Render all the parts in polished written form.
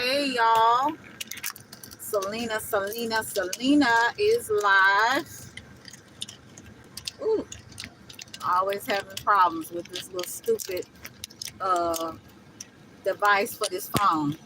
Hey y'all, Selena is live. Ooh, always having problems with this little stupid uh device for this phone.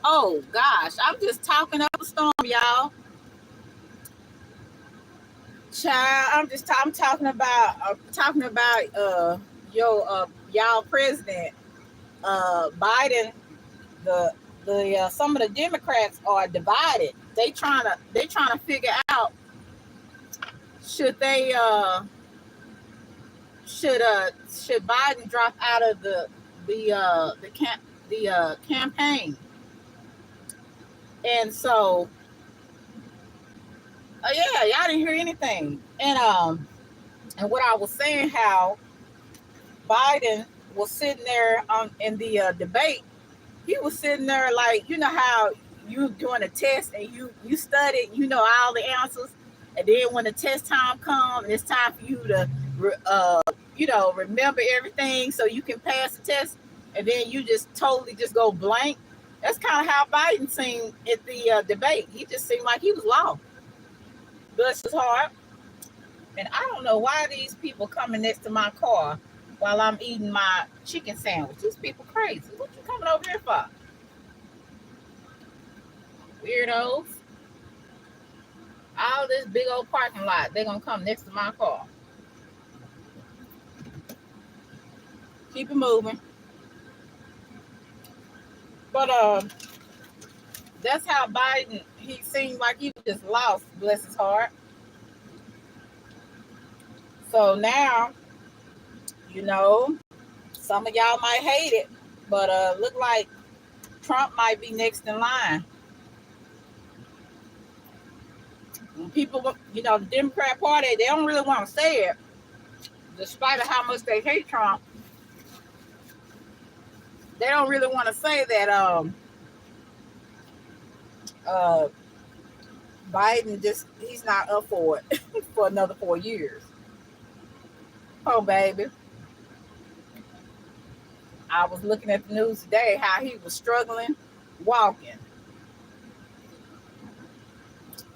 Oh gosh, I'm just talking up a storm, y'all. Child, I'm talking about y'all president Biden. The some of the Democrats are divided. They trying to figure out should they should Biden drop out of the campaign. And so yeah, y'all didn't hear anything. And what I was saying, how Biden was sitting there in the debate. He was sitting there like, you know how you doing a test and you studied, you know all the answers, and then when the test time comes and it's time for you to remember everything so you can pass the test, and then you just totally just go blank. That's kind of how Biden seemed at the debate. He just seemed like he was lost. Bless his heart. And I don't know why these people coming next to my car while I'm eating my chicken sandwich. These people crazy. What you coming over here for? Weirdos. All this big old parking lot, they're gonna come next to my car. Keep it moving. But that's how Biden, he seemed like he was just lost, bless his heart. So now, you know, some of y'all might hate it, but look like Trump might be next in line. People, the Democrat Party, they don't really want to say it, despite of how much they hate Trump. They don't really want to say that Biden he's not up for it for another 4 years. Oh baby, I was looking at the news today how he was struggling walking.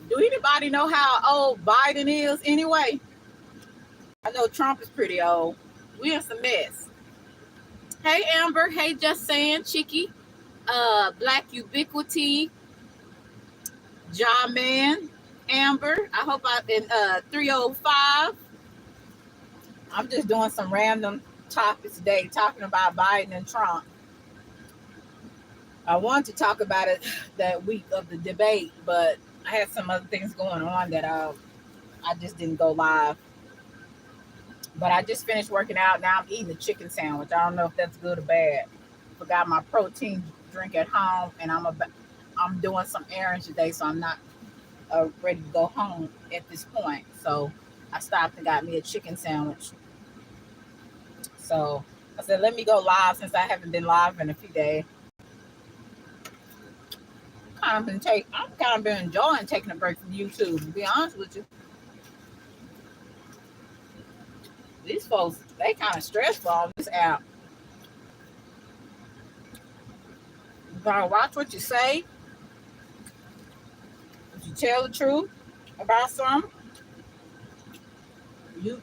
Do anybody know how old Biden is anyway? I know Trump is pretty old. We in some mess. Hey Amber, hey Just Saying, Chicky, Black Ubiquity, John Man, Amber. I hope I've been 305. I'm just doing some random topics today, talking about Biden and Trump. I wanted to talk about it that week of the debate, but I had some other things going on that I just didn't go live. But I just finished working out. Now I'm eating a chicken sandwich. I don't know if that's good or bad. Forgot my protein drink at home, and I'm doing some errands today, so I'm not ready to go home at this point. So I stopped and got me a chicken sandwich. So I said, let me go live since I haven't been live in a few days. I've kind of been enjoying taking a break from YouTube, to be honest with you. These folks, they kind of stressful on this app. You gotta watch what you say. If you tell the truth about something, you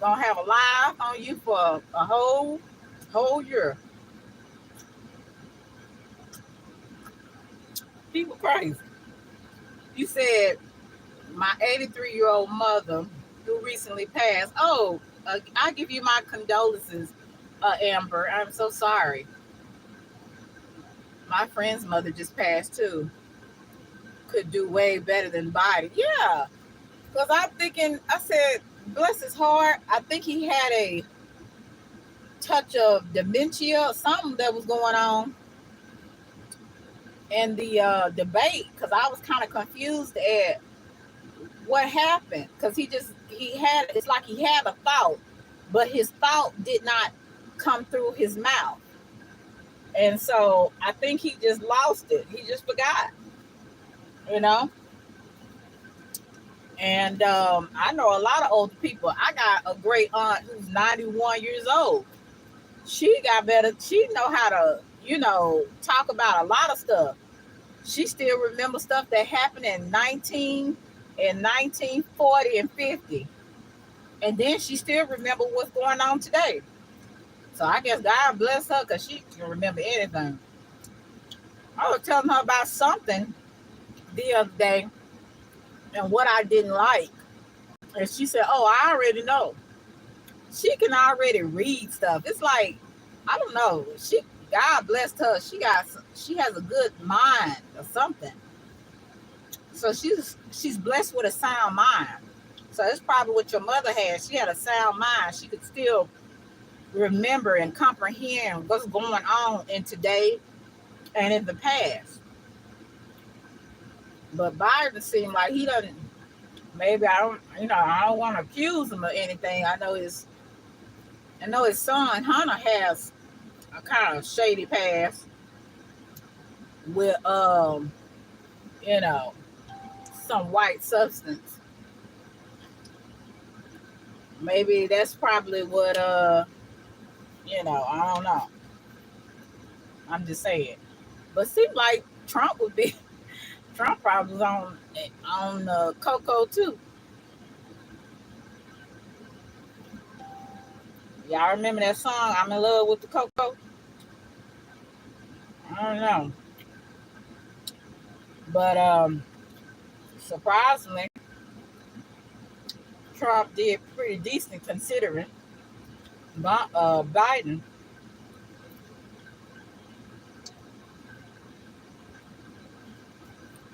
gonna have a live on you for a whole year. People crazy. You said my 83-year-old mother who recently passed. Oh, I give you my condolences, Amber. I'm so sorry. My friend's mother just passed too. Could do way better than Biden. Yeah, because I'm thinking. I said, bless his heart. I think he had a touch of dementia or something that was going on in the debate, because I was kind of confused at what happened, because it's like he had a thought, but his thought did not come through his mouth, and so I think he just lost it. He just forgot, and I know a lot of older people. I got a great aunt who's 91 years old. She got better. She know how to talk about a lot of stuff. She still remembers stuff that happened in 1940 and 50. And then she still remember what's going on today. So I guess God bless her, because she can remember anything. I was telling her about something the other day and what I didn't like. And she said, "Oh, I already know." She can already read stuff. It's like, I don't know. God blessed her. She has a good mind or something. So she's blessed with a sound mind. So that's probably what your mother had. She had a sound mind. She could still remember and comprehend what's going on in today and in the past. But Biden seemed like he doesn't. Maybe I don't want to accuse him of anything. I know his son Hunter has a kind of shady past with you know, some white substance. Maybe that's probably what I don't know. I'm just saying. But seems like Trump would be Trump probably was on Coco too. Y'all remember that song, I'm in love with the Coco? I don't know. But surprisingly, Trump did pretty decent considering Biden.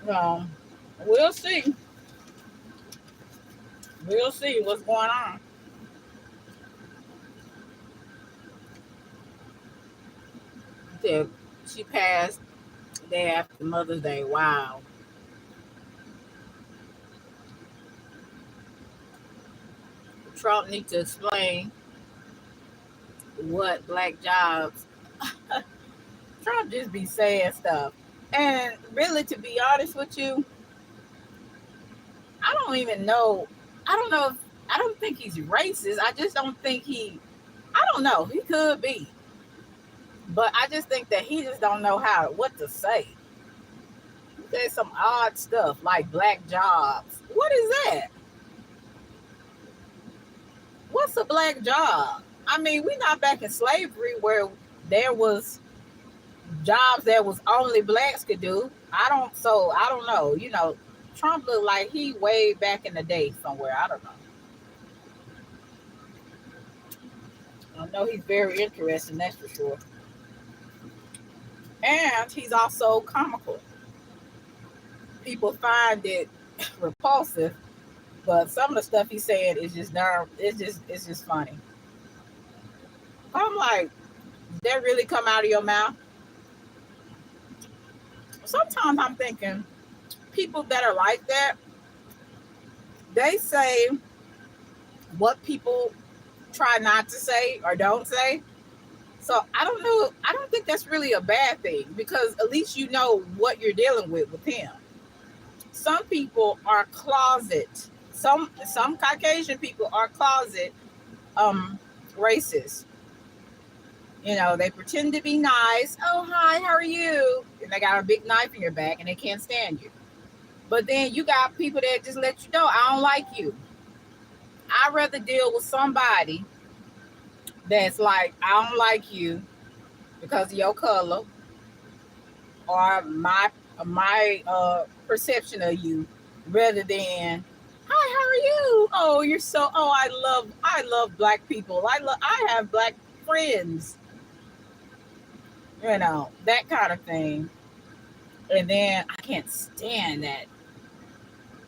Um, we'll see. We'll see what's going on. Till she passed the day after Mother's Day. Wow. Trump needs to explain what black jobs. Trump just be saying stuff. And really, to be honest with you, I don't even know. I don't know if I don't think he's racist. I just don't think I don't know. He could be. But I just think that he just don't know what to say. There's some odd stuff like black jobs. What is that? What's a black job? I mean, we're not back in slavery where there was jobs that was only blacks could do. I don't know. Trump looked like he way back in the day somewhere. I don't know. I know he's very interesting, that's for sure. And he's also comical. People find it repulsive, but some of the stuff he said is just darn. It's just funny. I'm like, did that really come out of your mouth? Sometimes I'm thinking people that are like that, they say what people try not to say or don't say. So I don't know. I don't think that's really a bad thing because at least you know what you're dealing with him. Some people are closet. Some Caucasian people are closet um racist. They pretend to be nice. Oh, hi, how are you? And they got a big knife in your back and they can't stand you. But then you got people that just let you know, I don't like you. I'd rather deal with somebody that's like, I don't like you because of your color or my perception of you rather than, hi, how are you? Oh, you're so, oh, I love black people. I have black friends, that kind of thing. And then I can't stand that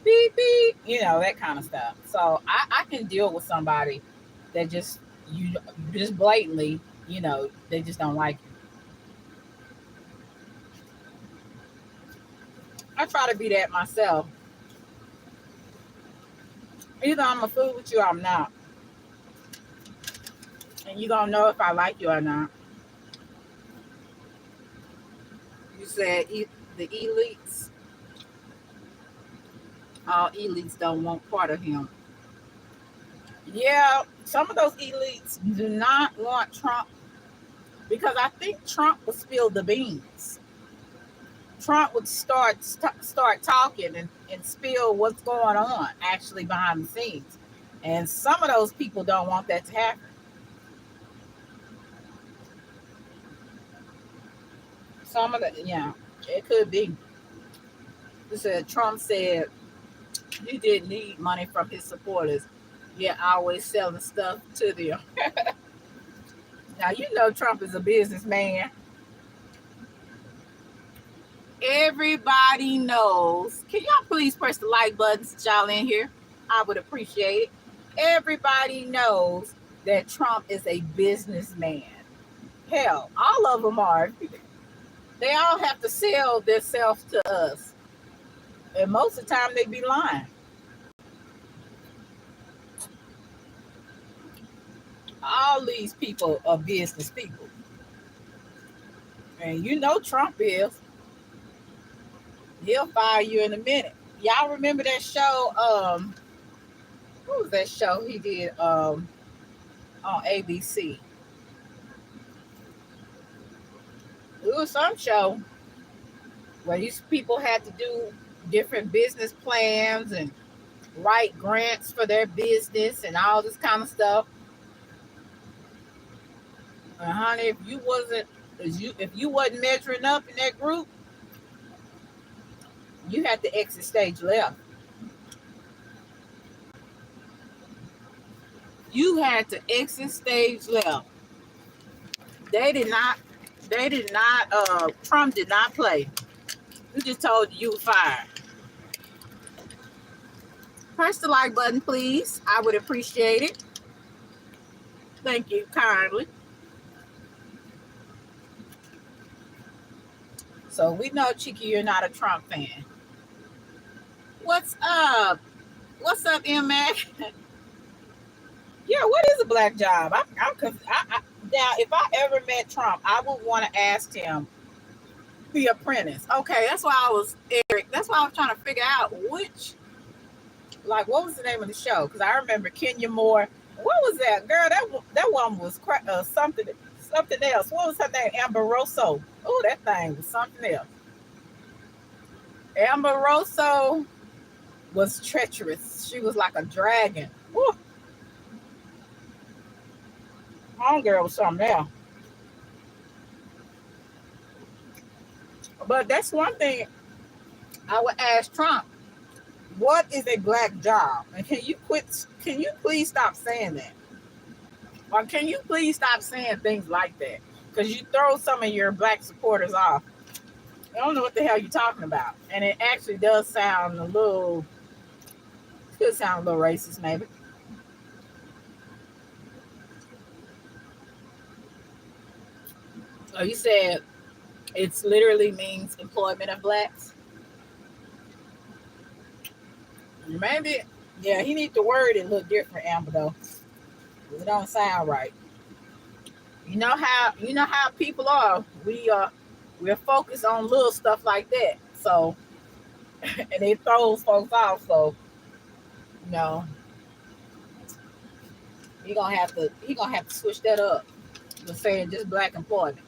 beep beep, that kind of stuff. So I can deal with somebody that you just blatantly, they just don't like you. I try to be that myself. Either I'm a fool with you or I'm not. And you gonna know if I like you or not. You said the elites, all elites don't want part of him. Yeah, some of those elites do not want Trump because I think Trump would spill the beans. Trump would start talking and spill what's going on actually behind the scenes. And some of those people don't want that to happen. Some of the, yeah. It could be. He said Trump said he didn't need money from his supporters, yet always selling stuff to them. Now you know Trump is a businessman. Everybody knows. Can y'all please press the like button since y'all in here? I would appreciate it. Everybody knows that Trump is a businessman. Hell, all of them are. They all have to sell themselves to us. And most of the time they be lying. All these people are business people. And you know Trump is. He'll fire you in a minute. Y'all remember that show? What was that show he did on ABC? It was some show where these people had to do different business plans and write grants for their business and all this kind of stuff. And honey, if you wasn't measuring up in that group, you had to exit stage left. You had to exit stage left. They did not. They did not. Trump did not play. He just told you were fired. Press the like button, please. I would appreciate it. Thank you kindly. So we know, Chicky, you're not a Trump fan. What's up? What's up, M Mac? Yeah, what is a black job? Now, if I ever met Trump, I would want to ask him the apprentice. Okay, that's why I was Eric. That's why I was trying to figure out what was the name of the show? Because I remember Kenya Moore. What was that girl? That one was something else. What was her name? Amberoso. Oh, that thing was something else. Amberoso was treacherous. She was like a dragon. Woo, homegirl was something else. But that's one thing I would ask Trump. What is a black job? And can you quit? Can you please stop saying that? Or can you please stop saying things like that? Because you throw some of your black supporters off. I don't know what the hell you're talking about. And it actually does sound could sound a little racist maybe. So you said it's literally means employment of blacks? Maybe, yeah, he need to word it a little different, Amber, though. It don't sound right. You know how people are. We're focused on little stuff like that. So and it throws folks off. So you know, he gonna have to switch that up. Just saying just black employment.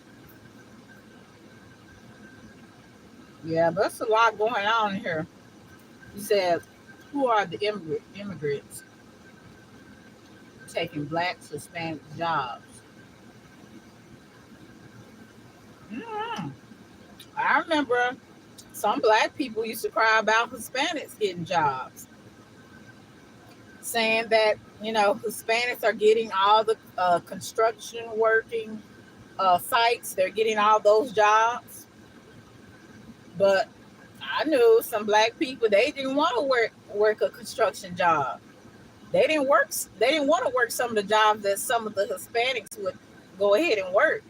Yeah, but there's a lot going on here. You said, who are the immigrants taking black Hispanic jobs? Mm, I remember some black people used to cry about Hispanics getting jobs, saying that Hispanics are getting all the construction working sites. They're getting all those jobs, but I knew some black people they didn't want to work a construction job. They didn't work. They didn't want to work some of the jobs that some of the Hispanics would go ahead and work.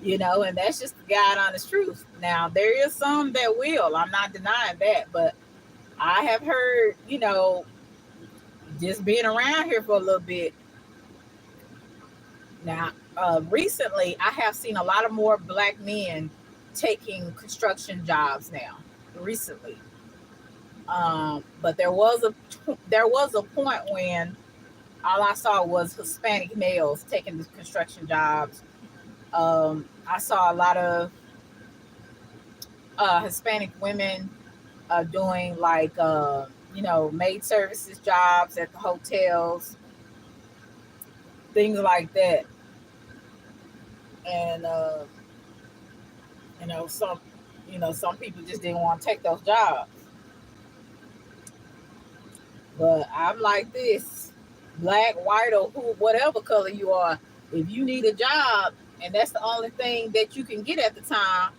And that's just the God honest truth. Now there is some that will. I'm not denying that, but I have heard, just being around here for a little bit now. Recently, I have seen a lot of more black men taking construction jobs now. Recently, but there was a point when all I saw was Hispanic males taking the construction jobs. I saw a lot of Hispanic women doing like maid services jobs at the hotels, things like that, and some. Some people just didn't want to take those jobs. But I'm like this, black, white, or who, whatever color you are. If you need a job and that's the only thing that you can get at the time,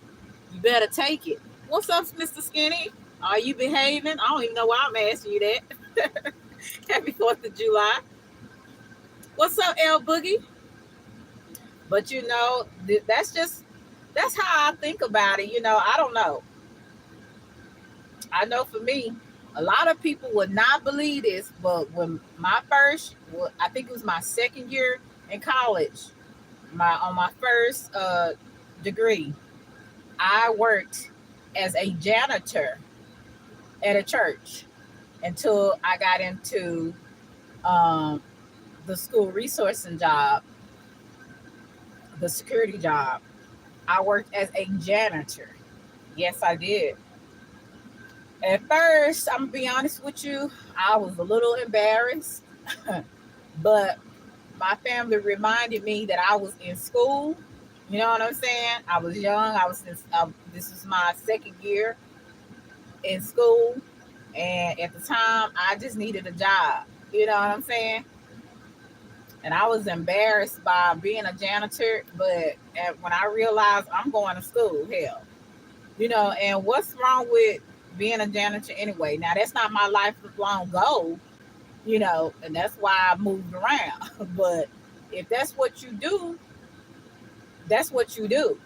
you better take it. What's up, Mr. Skinny? Are you behaving? I don't even know why I'm asking you that. Happy 4th of July. What's up, L Boogie? But that's how I think about it. I don't know. I know for me, a lot of people would not believe this, but when I think it was my second year in college, my first degree, I worked as a janitor at a church until I got into um, the school resourcing job, the security job. I worked as a janitor. Yes, I did. At first, I'm gonna be honest with you, I was a little embarrassed, but my family reminded me that I was in school. You know what I'm saying? I was young. This was my second year in school, and at the time, I just needed a job. You know what I'm saying? And I was embarrassed by being a janitor, but when I realized I'm going to school, hell, and what's wrong with being a janitor anyway? Now that's not my lifelong goal, and that's why I moved around. But if that's what you do, that's what you do.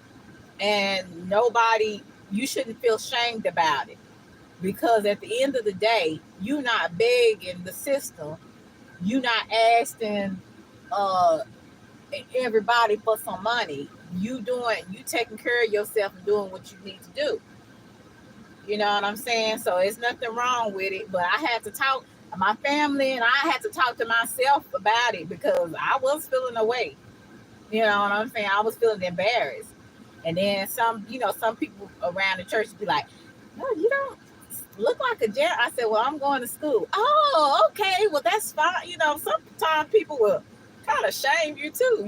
And you shouldn't feel shamed about it, because at the end of the day, you're not begging the system, you're not asking uh, everybody for some money. You taking care of yourself and doing what you need to do. You know what I'm saying? So it's nothing wrong with it. But I had to talk to my family, and I had to talk to myself about it because I was feeling away. You know what I'm saying? I was feeling embarrassed. And then some people around the church would be like, "No, you don't look like a janitor." I said, "Well, I'm going to school." "Oh, okay. Well, that's fine." Sometimes people will kind of shame you too.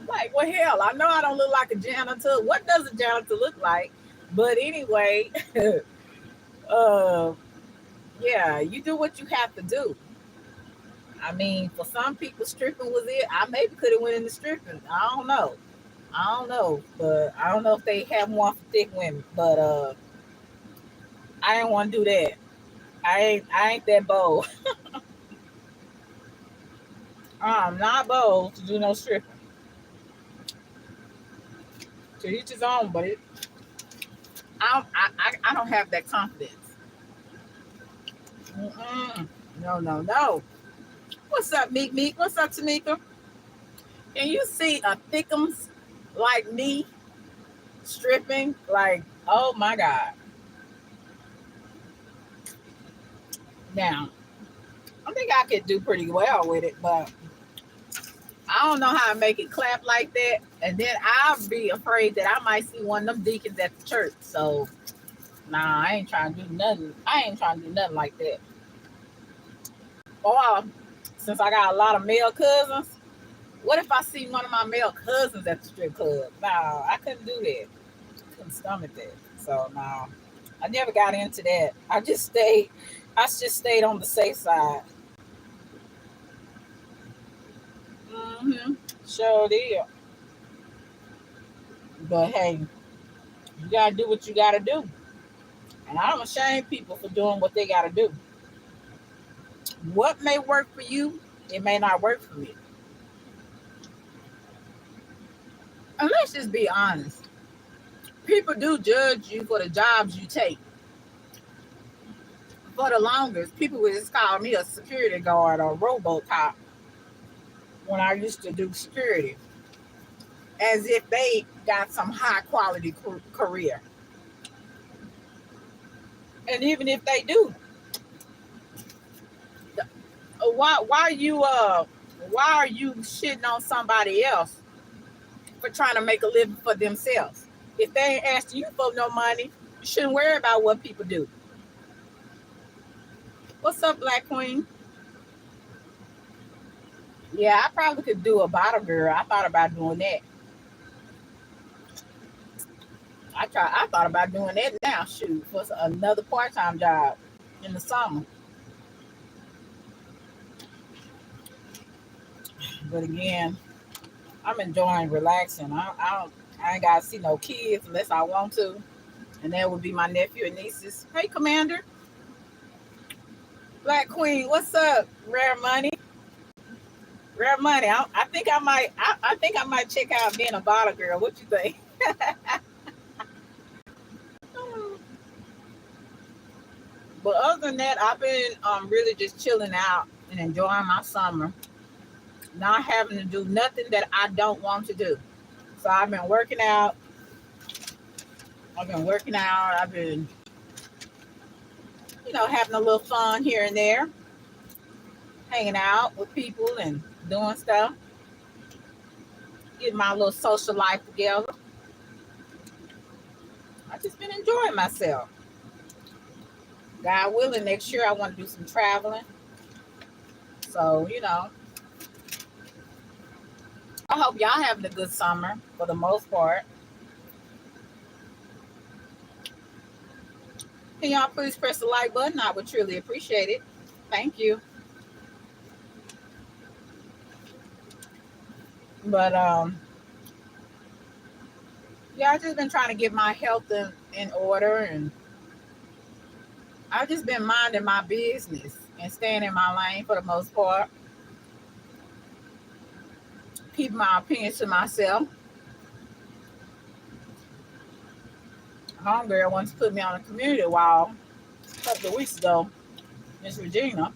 Like, well, hell, I know I don't look like a janitor. What does a janitor look like? But anyway, uh, yeah, you do what you have to do. I mean, for some people, stripping was it. I maybe could have went into stripping. I don't know. I don't know, but I don't know if they have one for thick women. But I didn't want to do that. I ain't that bold. I'm not bold to do no stripping. To each his own, but I don't have that confidence. Mm-mm. No, no, no. What's up, Meek Meek? What's up, Tamika? Can you see a thickums like me stripping? Like, oh my God. Now, I think I could do pretty well with it, but I don't know how to make it clap like that. And then I'll be afraid that I might see one of them deacons at the church. So, nah, I ain't trying to do nothing. I ain't trying to do nothing like that. Or, since I got a lot of male cousins, what if I see one of my male cousins at the strip club? Nah, I couldn't do that. Couldn't stomach that. So, nah, I never got into that. I just stayed on the safe side. Mm-hmm. Sure did. But hey, you gotta do what you gotta do. And I don't shame people for doing what they gotta do. What may work for you, it may not work for me. And let's just be honest. People do judge you for the jobs you take. For the longest, people would just call me a security guard or RoboCop when I used to do security, as if they got some high quality career. And even if they do, why are you shitting on somebody else for trying to make a living for themselves? If they ain't asking you for no money, you shouldn't worry about what people do. What's up, Black Queen? Yeah, I probably could do a bottle girl. I thought about doing that. I thought about doing that now. Shoot, for another part-time job in the summer. But again, I'm enjoying relaxing. I ain't gotta see no kids unless I want to, and that would be my nephew and nieces. Hey, Commander, Black Queen, what's up? Rare Money, Rare Money. I think I might. I think I might check out being a bottle girl. What you think? But other than that, I've been really just chilling out and enjoying my summer, not having to do nothing that I don't want to do. So I've been working out. I've been working out. I've been, having a little fun here and there, hanging out with people and doing stuff, getting my little social life together. I've just been enjoying myself. God willing, next year I want to do some traveling. So, I hope y'all having a good summer for the most part. Can y'all please press the like button? I would truly appreciate it. Thank you. But yeah, I've just been trying to get my health in order, and I've just been minding my business and staying in my lane for the most part. Keeping my opinions to myself. Homegirl once put me on a community wall a couple of weeks ago. Miss Regina.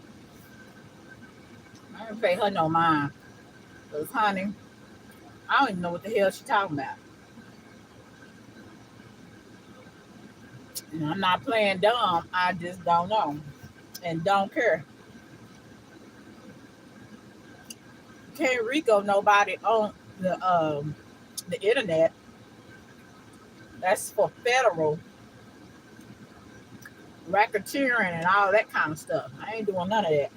I didn't pay her no mind. Because, honey, I don't even know what the hell she's talking about. And I'm not playing dumb. I just don't know and don't care. Can't Rico nobody on the internet. That's for federal racketeering and all that kind of stuff. I ain't doing none of that.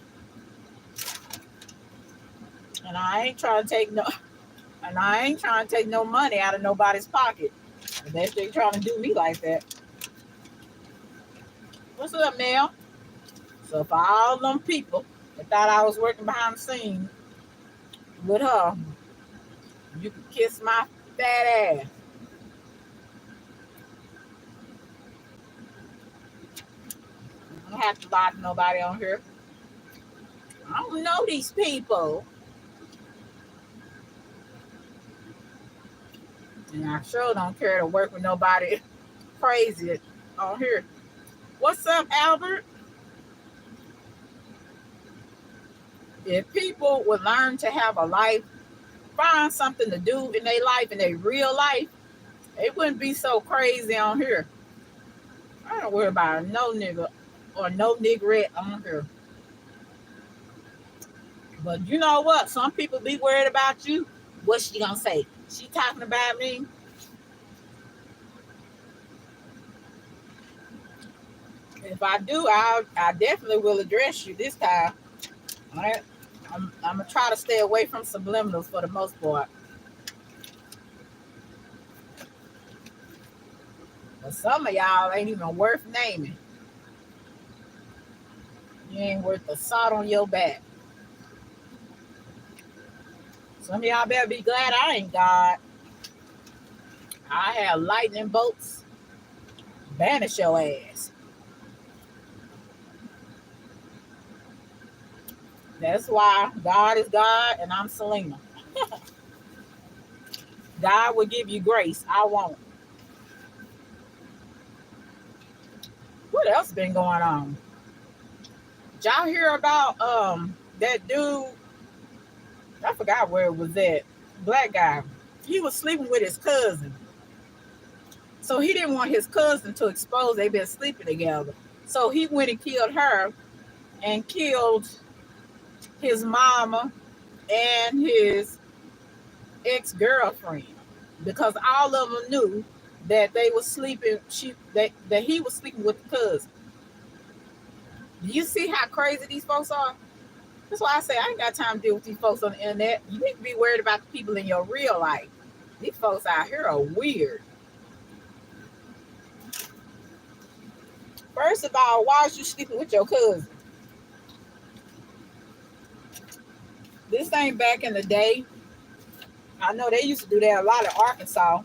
And I ain't trying to take no money out of nobody's pocket. Unless they trying to do me like that. What's up, Mel? So for all them people that thought I was working behind the scenes with her, you can kiss my fat ass. I don't have to lie to nobody on here. I don't know these people. And I sure don't care to work with nobody crazy on here. What's up, Albert? If people would learn to have a life, find something to do in their life, in their real life, they wouldn't be so crazy on here. I don't worry about no nigga or no niggerette on here. But you know what? Some people be worried about you. What's she gonna say? She talking about me? If I do, I definitely will address you this time. All right? I'm gonna try to stay away from subliminals for the most part. But some of y'all ain't even worth naming. You ain't worth a salt on your back. Some of y'all better be glad I ain't God. I have lightning bolts. Banish your ass. That's why God is God and I'm Selena. God will give you grace. I won't. What else been going on? Did y'all hear about that dude? I forgot where it was at. Black guy. He was sleeping with his cousin. So he didn't want his cousin to expose they been sleeping together. So he went and killed her and killed his mama and his ex-girlfriend because all of them knew that they were sleeping. That he was sleeping with the cousin. Do you see how crazy these folks are? That's why I say I ain't got time to deal with these folks on the internet. You need to be worried about the people in your real life. These folks out here are weird. First of all, why is you sleeping with your cousin? This ain't back in the day. I know they used to do that a lot in Arkansas.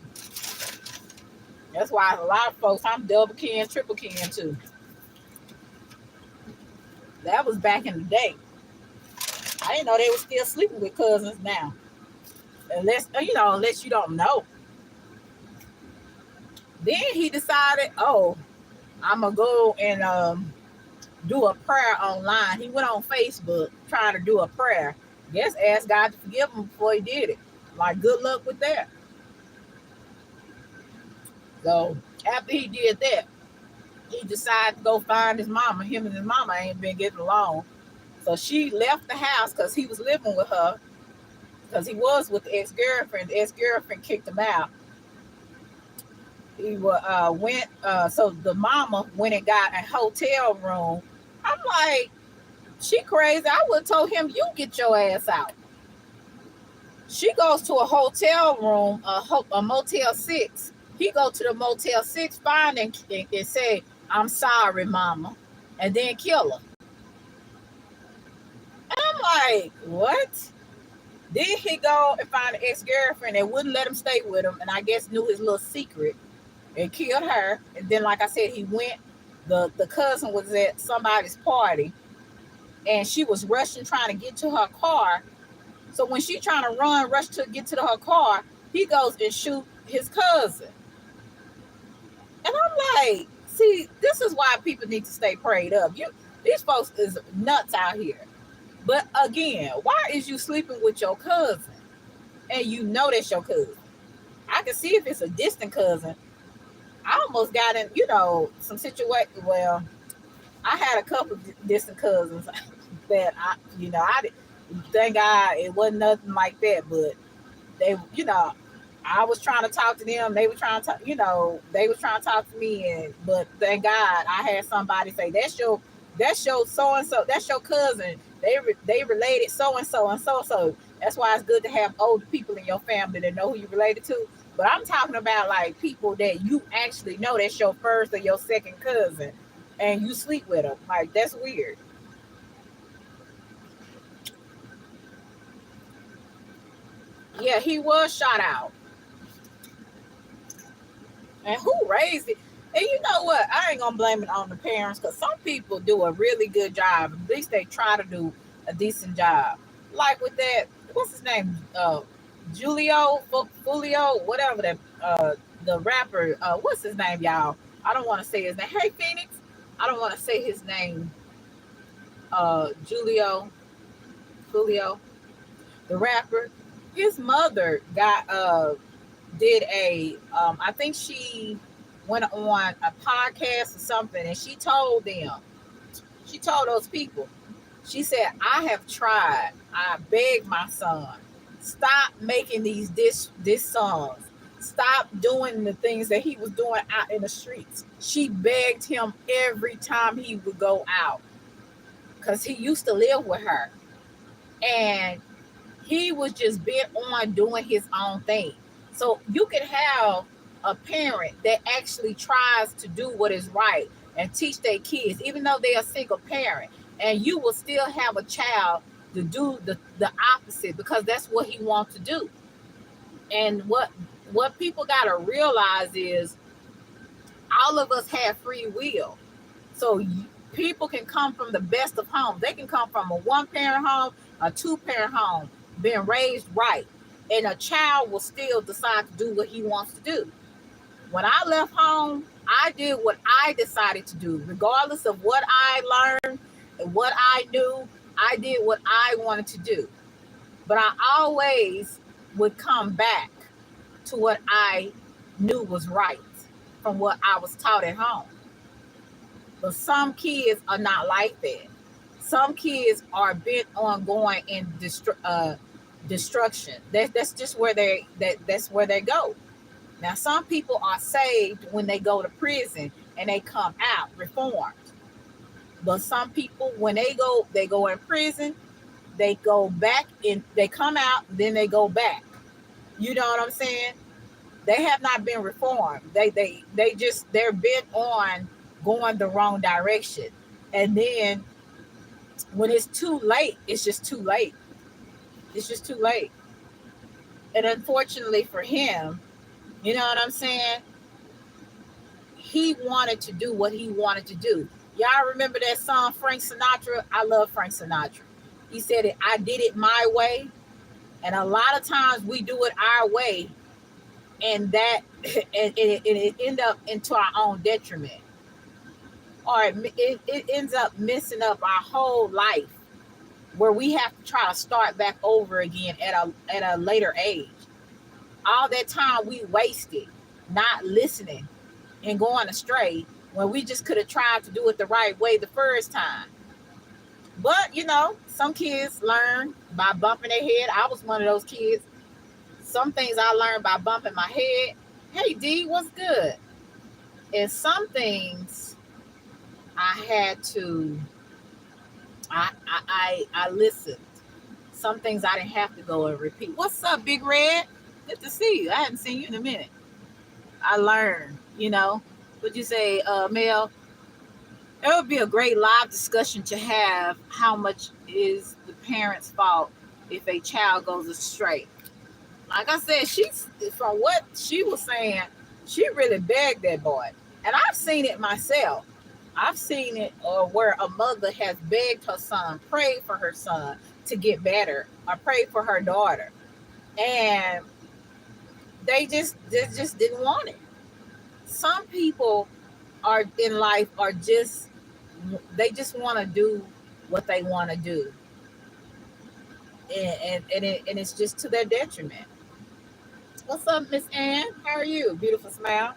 That's why a lot of folks, I'm double kin, triple kin too. That was back in the day. I didn't know they were still sleeping with cousins now. Unless you don't know. Then he decided, oh, I'm gonna go and do a prayer online. He went on Facebook trying to do a prayer. Yes, asked God to forgive him before he did it. Like, good luck with that. So after he did that, he decided to go find his mama. Him and his mama ain't been getting along. So she left the house because he was living with her, because he was with the ex-girlfriend. The ex-girlfriend kicked him out. He went, so the mama went and got a hotel room. I'm like, she crazy. I would have told him, you get your ass out. She goes to a hotel room, a Motel 6. He go to the Motel 6, find and say, I'm sorry, mama, and then kill her. And I'm like, what? Then he go and find an ex-girlfriend that wouldn't let him stay with him, and I guess knew his little secret, and killed her. And then, like I said, he went, the cousin was at somebody's party, and she was rushing, trying to get to her car. So when she trying to rush to get to her car, he goes and shoot his cousin. And I'm like, see, this is why people need to stay prayed up. These folks is nuts out here. But again, why is you sleeping with your cousin and you know that's your cousin? I can see if it's a distant cousin. I almost got in, some situation. Well, I had a couple of distant cousins that I didn't. Thank God it wasn't nothing like that. But they, I was trying to talk to them. They were trying to, they was trying to talk to me. But thank God I had somebody say, that's your so and so, that's your cousin. They related so and so and so. That's why it's good to have older people in your family that know who you related to. But I'm talking about like people that you actually know that's your first or your second cousin, and you sleep with them. Like, that's weird. Yeah, he was shot out. And who raised it? And you know what? I ain't gonna blame it on the parents, because some people do a really good job. At least they try to do a decent job. Like with that, what's his name? Fulio, whatever that the rapper. What's his name, y'all? I don't want to say his name. Hey, Phoenix. I don't want to say his name. Julio, the rapper. His mother got did a I think she went on a podcast or something, and she told those people, she said, I have tried, I begged my son, stop making these this songs, stop doing the things that he was doing out in the streets. She begged him every time he would go out, because he used to live with her, and he was just bent on doing his own thing. So you can have a parent that actually tries to do what is right and teach their kids, even though they're a single parent, and you will still have a child to do the opposite, because that's what he wants to do. And what people got to realize is all of us have free will. So people can come from the best of homes. They can come from a one-parent home, a two-parent home, being raised right, and a child will still decide to do what he wants to do. When I left home, I did what I decided to do, regardless of what I learned and what I knew. I did what I wanted to do, but I always would come back to what I knew was right from what I was taught at home. But some kids are not like that. Some kids are bent on going in destruction. That's just where that's where they go. Now, some people are saved when they go to prison and they come out reformed. But some people, when they go in prison, they go back and they come out, then they go back. You know what I'm saying? They have not been reformed. They're bent on going the wrong direction. And then when it's too late, it's just too late. It's just too late. And unfortunately for him, you know what I'm saying? He wanted to do what he wanted to do. Y'all remember that song, Frank Sinatra? I love Frank Sinatra. He said it, I did it my way. And a lot of times we do it our way, and that it end up into our own detriment. Or it ends up messing up our whole life, where we have to try to start back over again at a later age. All that time we wasted not listening and going astray, when we just could have tried to do it the right way the first time. But some kids learn by bumping their head. I was one of those kids. Some things I learned by bumping my head. Hey D, what's good? And some things I had to I listened. Some things I didn't have to go and repeat. What's up, Big Red? Good to see you. I hadn't seen you in a minute. I learned. Would you say, Mel? It would be a great live discussion to have. How much is the parent's fault if a child goes astray? Like I said, she's from what she was saying, she really begged that boy. And I've seen it myself. I've seen it where a mother has begged her son, prayed for her son to get better, or prayed for her daughter. And they just didn't want it. Some people are in life are just they just want to do what they want to do, and it's just to their detriment. What's up, Miss Ann? How are you? Beautiful smile.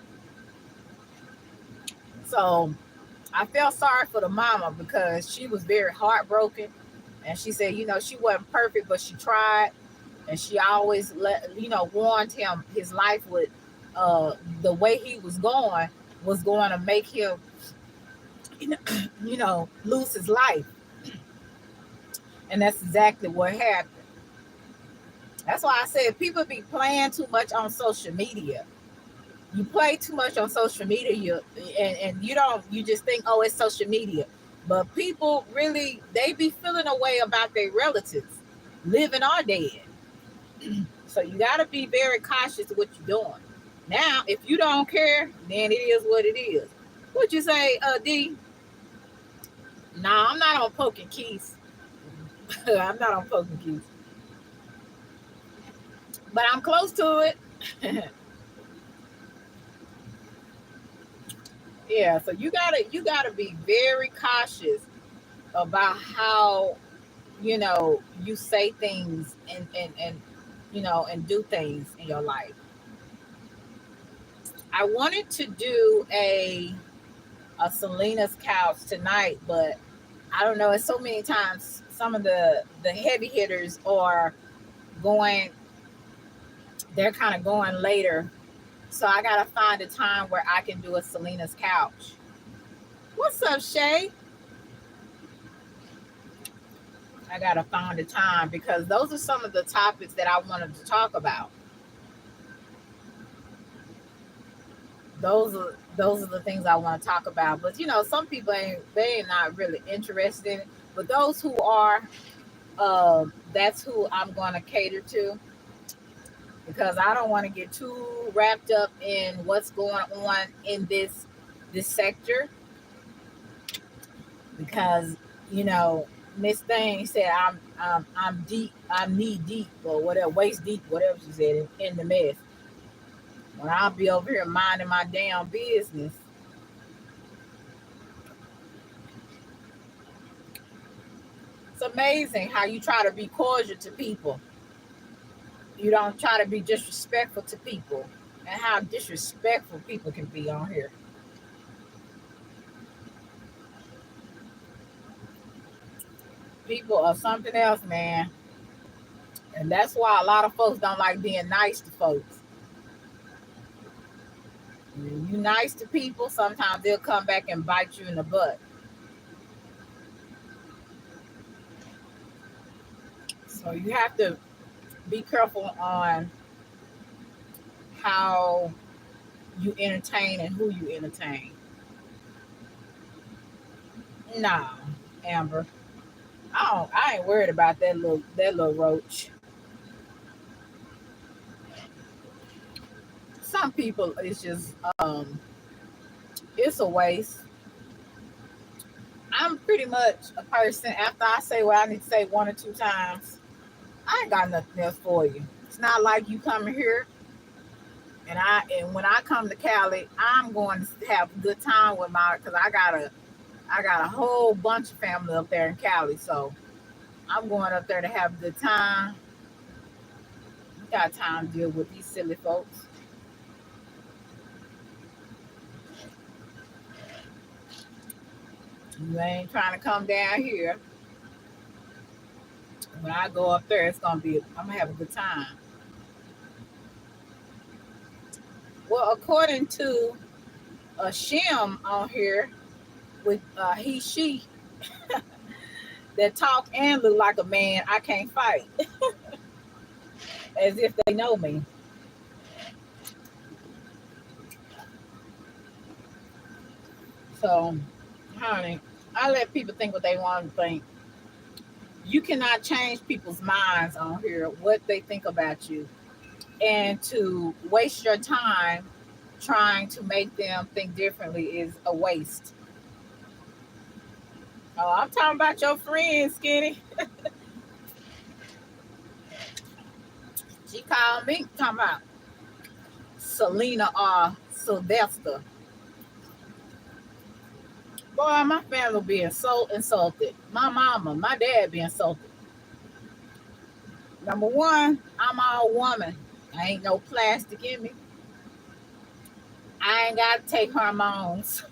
So I felt sorry for the mama because she was very heartbroken, and she said, she wasn't perfect, but she tried, and she always warned him his life would, the way he was going to make him, lose his life, and that's exactly what happened. That's why I said people be playing too much on social media. You play too much on social media, and you just think, oh, it's social media. But people really, they be feeling a way about their relatives, living or dead. So you got to be very cautious of what you're doing. Now, if you don't care, then it is what it is. What you say, D? Nah, I'm not on poking keys. I'm not on poking keys, but I'm close to it. Yeah, so you gotta be very cautious about how you say things and do things in your life. I wanted to do a Selena's couch tonight, but I don't know. It's so many times some of the heavy hitters are going. They're kind of going later, so I gotta find a time where I can do a Selena's couch. What's up, Shay? I gotta find a time because those are some of the topics that I wanted to talk about. Those are the things I want to talk about. But some people ain't not really interested in it. But those who are, that's who I'm going to cater to, because I don't want to get too wrapped up in what's going on in this sector, because Miss Thing said I'm deep, I'm knee deep, or whatever, waist deep, whatever she said, in the mess. When I'll be over here minding my damn business. It's amazing how you try to be cordial to people. You don't try to be disrespectful to people, and how disrespectful people can be on here. People are something else, man. And that's why a lot of folks don't like being nice to folks. When you nice to people, sometimes they'll come back and bite you in the butt. So you have to be careful on how you entertain and who you entertain. Nah, Amber. I ain't worried about that little roach. Some people it's just it's a waste. I'm pretty much a person after I say what I need to say one or two times, I ain't got nothing else for you. It's not like you coming here and when I come to Cali, I'm going to have a good time with my because I got a whole bunch of family up there in Cali, so I'm going up there to have a good time. You got time to deal with these silly folks. You ain't trying to come down here. When I go up there, I'm gonna have a good time. Well, according to a shim on here with he she that talk and look like a man, I can't fight as if they know me. So, honey, I let people think what they want to think. You cannot change people's minds on here, what they think about you, and to waste your time trying to make them think differently is a waste. Oh, I'm talking about your friend, Skinny. She called me talking about Selena or Sylvester. Boy, my family being so insulted. My mama, my dad being insulted. Number one, I'm all woman. I ain't no plastic in me. I ain't gotta take hormones.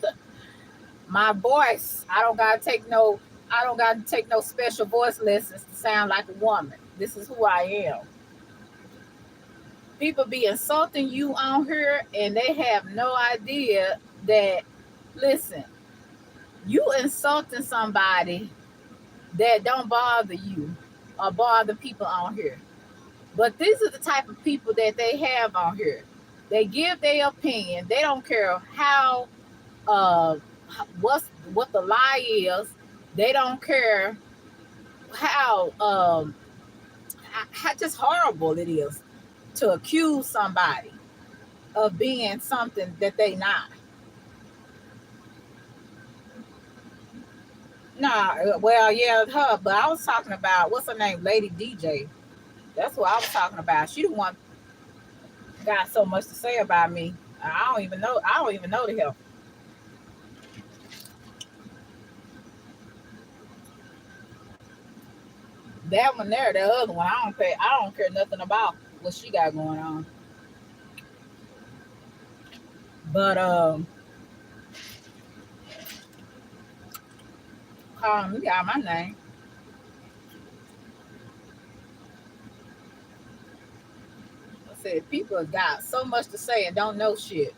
My voice, I don't gotta take no special voice lessons to sound like a woman. This is who I am. People be insulting you on here and they have no idea that listen, you insulting somebody that don't bother you or bother people on here. But these are the type of people that they have on here. They give their opinion. They don't care how uh what the lie is. They don't care how how just horrible it is to accuse somebody of being something that they not. Nah, well, yeah, her, but I was talking about what's her name, Lady DJ. That's what I was talking about. She the one got so much to say about me. I don't even know. I don't even know the hell. That one there, the other one, I don't pay. I don't care nothing about what she got going on. But you got my name. I said people got so much to say and don't know shit.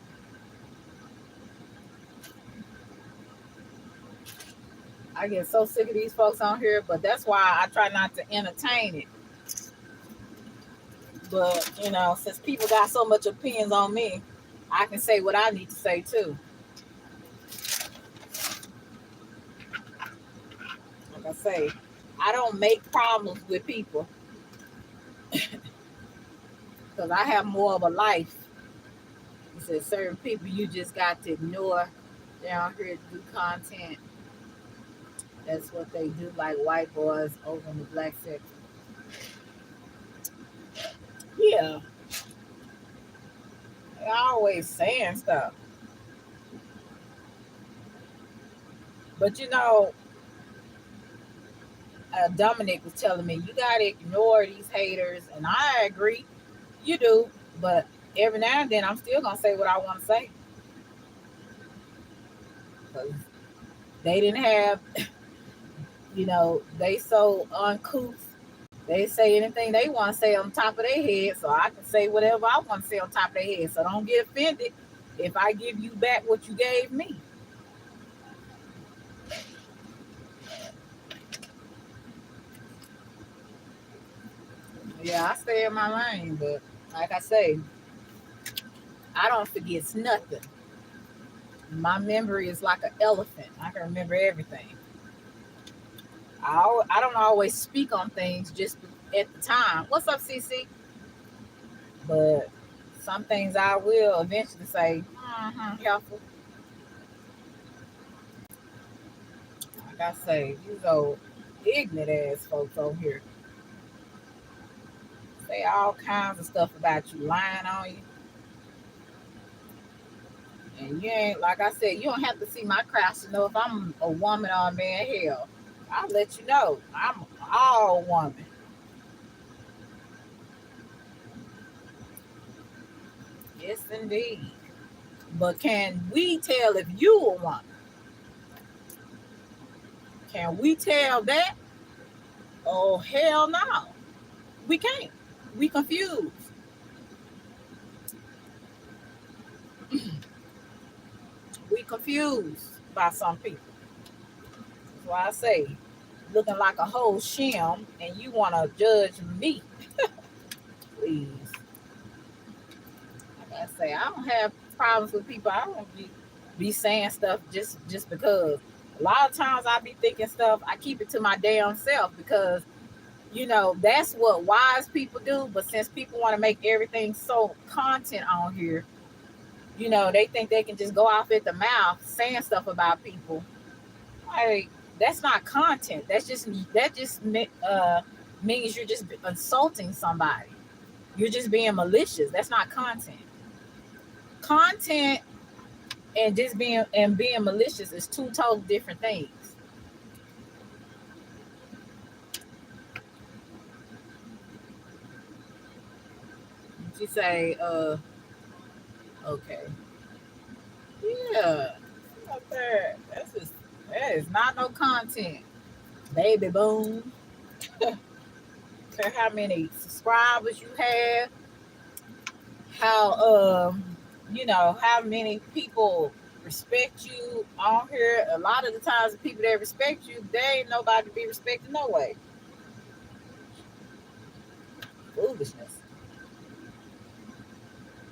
I get so sick of these folks on here, but that's why I try not to entertain it. But since people got so much opinions on me, I can say what I need to say too. Like I say, I don't make problems with people because I have more of a life. He said certain people you just got to ignore. They're out here to do content. That's what they do, like white boys over in the black section. Yeah, they're always saying stuff. But Dominic was telling me you gotta ignore these haters, and I agree, you do. But every now and then, I'm still gonna say what I want to say because they didn't have, they so uncouth. They say anything they want to say on top of their head, so I can say whatever I want to say on top of their head. So don't get offended if I give you back what you gave me. Yeah, I stay in my lane, but like I say, I don't forget nothing. My memory is like an elephant. I can remember everything. I don't always speak on things just at the time. What's up, CC? But some things I will eventually say, helpful. Like I say, these old ignorant ass folks over here say all kinds of stuff about you, lying on you. And you ain't, like I said, you don't have to see my crash to know if I'm a woman or a man. Hell, I'll let you know. I'm all woman. Yes, indeed. But can we tell if you a woman? Can we tell that? Oh, hell no. We can't. We confused. We confused by some people. That's why I say, looking like a whole shim and you want to judge me, please. Like I say, I don't have problems with people. I don't be saying stuff just because. A lot of times I be thinking stuff, I keep it to my damn self because, that's what wise people do. But since people want to make everything so content on here, they think they can just go off at the mouth saying stuff about people. Like, that's not content. That just means you're just insulting somebody. You're just being malicious. That's not content. Content and just being malicious is two totally different things. You say, okay, yeah, not that. That is not no content, baby. Boom. Care how many subscribers you have, how how many people respect you on here. A lot of the times the people that respect you, they ain't nobody to be respected no way. Foolishness.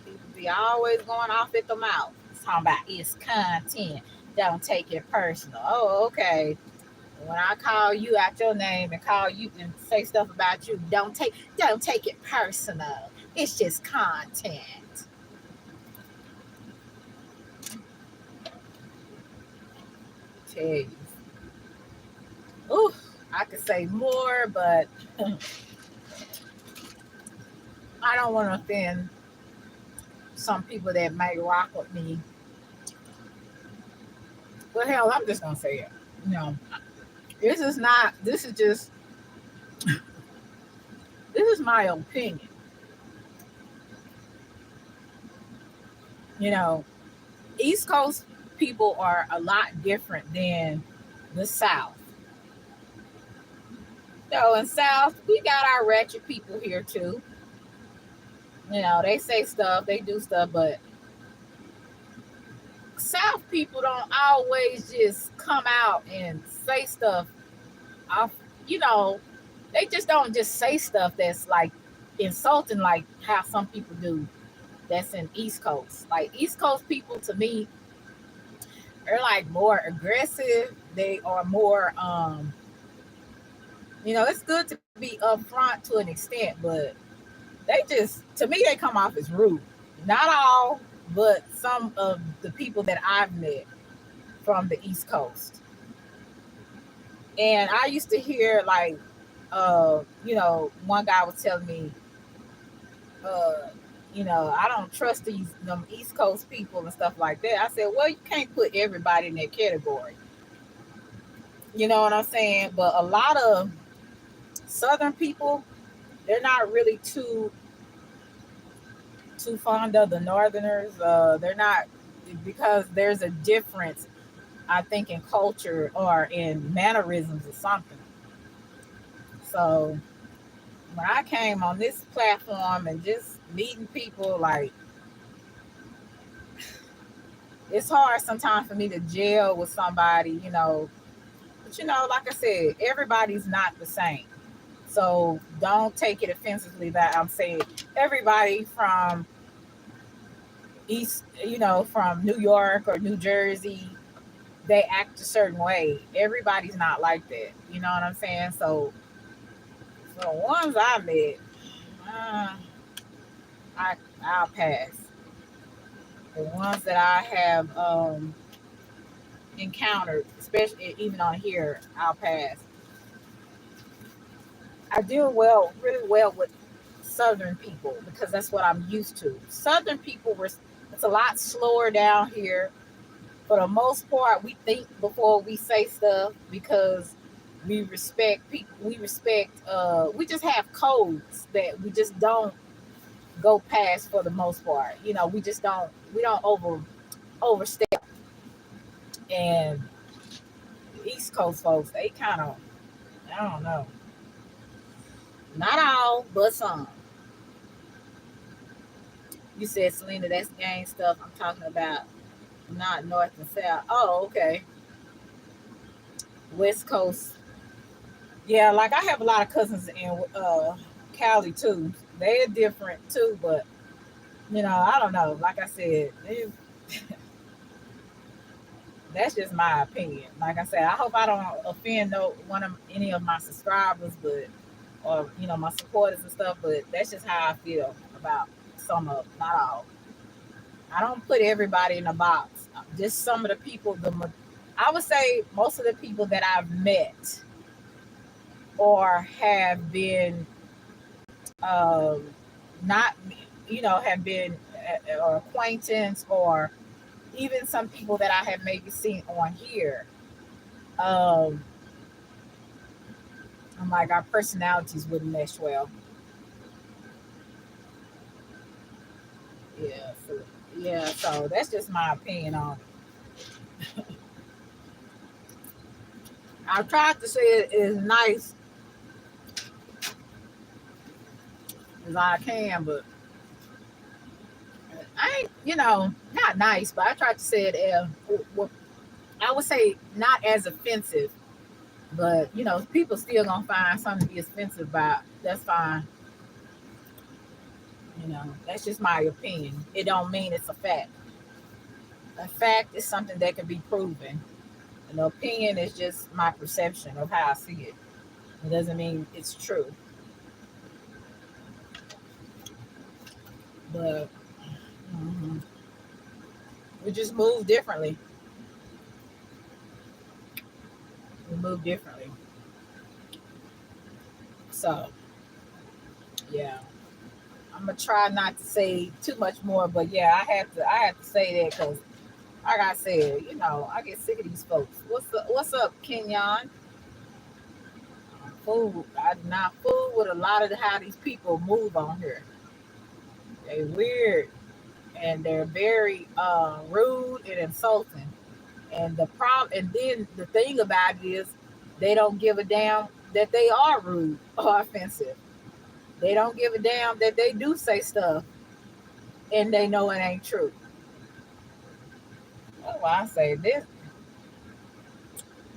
People be always going off at the mouth. It's talking about it's content. Don't take it personal. Oh, okay. When I call you out your name and call you and say stuff about you, don't take it personal. It's just content. Tell you. Ooh, I could say more, but I don't want to offend some people that might rock with me. But hell, I'm just gonna say it. No, this is not. This is my opinion. You know, East Coast people are a lot different than the South. So in South, we got our ratchet people here too. They say stuff, they do stuff, but South people don't always just come out and say stuff off, you know, they just don't just say stuff that's like insulting like how some people do that's in East Coast. Like East Coast people to me are like more aggressive. They are more it's good to be upfront to an extent, but they just to me they come off as rude. Not all, but some of the people that I've met from the East Coast. And I used to hear like one guy was telling me, uh, I don't trust these them East Coast people and stuff like that. I said, well, you can't put everybody in that category. You know what I'm saying? But a lot of Southern people, they're not really too fond of the Northerners. They're not because there's a difference, I think, in culture or in mannerisms or something. So when I came on this platform and just meeting people, like it's hard sometimes for me to gel with somebody. But like I said, everybody's not the same. So don't take it offensively that I'm saying everybody from from New York or New Jersey they act a certain way. Everybody's not like that. You know what I'm saying? So the ones I met, uh, I I'll pass. The ones that I have encountered, especially even on here, I'll pass. I deal really well with Southern people because that's what I'm used to. Southern people were it's a lot slower down here. For the most part, we think before we say stuff because we respect people. We respect. We just have codes that we just don't go past for the most part. You know, we just don't. We don't overstep. And East Coast folks, they kind of. I don't know. Not all, but some. You said Selena, that's gang stuff. I'm talking about not North and South. Oh, okay. West Coast. Yeah, like I have a lot of cousins in Cali too. They're different too, but I don't know. Like I said, that's just my opinion. Like I said, I hope I don't offend any of my subscribers, but or my supporters and stuff. But that's just how I feel about some of, not all. I don't put everybody in a box. Just some of the people. I would say most of the people that I've met or have been um, not have been or acquaintance or even some people that I have maybe seen on here. Um, I'm like our personalities wouldn't mesh well. Yeah, so that's just my opinion on it. I've tried to say it as nice as I can, but I ain't, not nice, but I tried to say it well, I would say not as offensive, but people still gonna find something to be offensive about. That's fine. That's just my opinion. It don't mean it's a fact. A fact is something that can be proven. An opinion is just my perception of how I see it. It doesn't mean it's true. But mhm, we just move differently. We move differently. So yeah, I'm gonna try not to say too much more. But yeah, I have to say that because, like I said, I get sick of these folks. What's up, Kenyon? Fool, I not fool with a lot of how these people move on here. They weird and they're very rude and insulting. And and then the thing about it is, they don't give a damn that they are rude or offensive. They don't give a damn that they do say stuff and they know it ain't true. That's why I say this.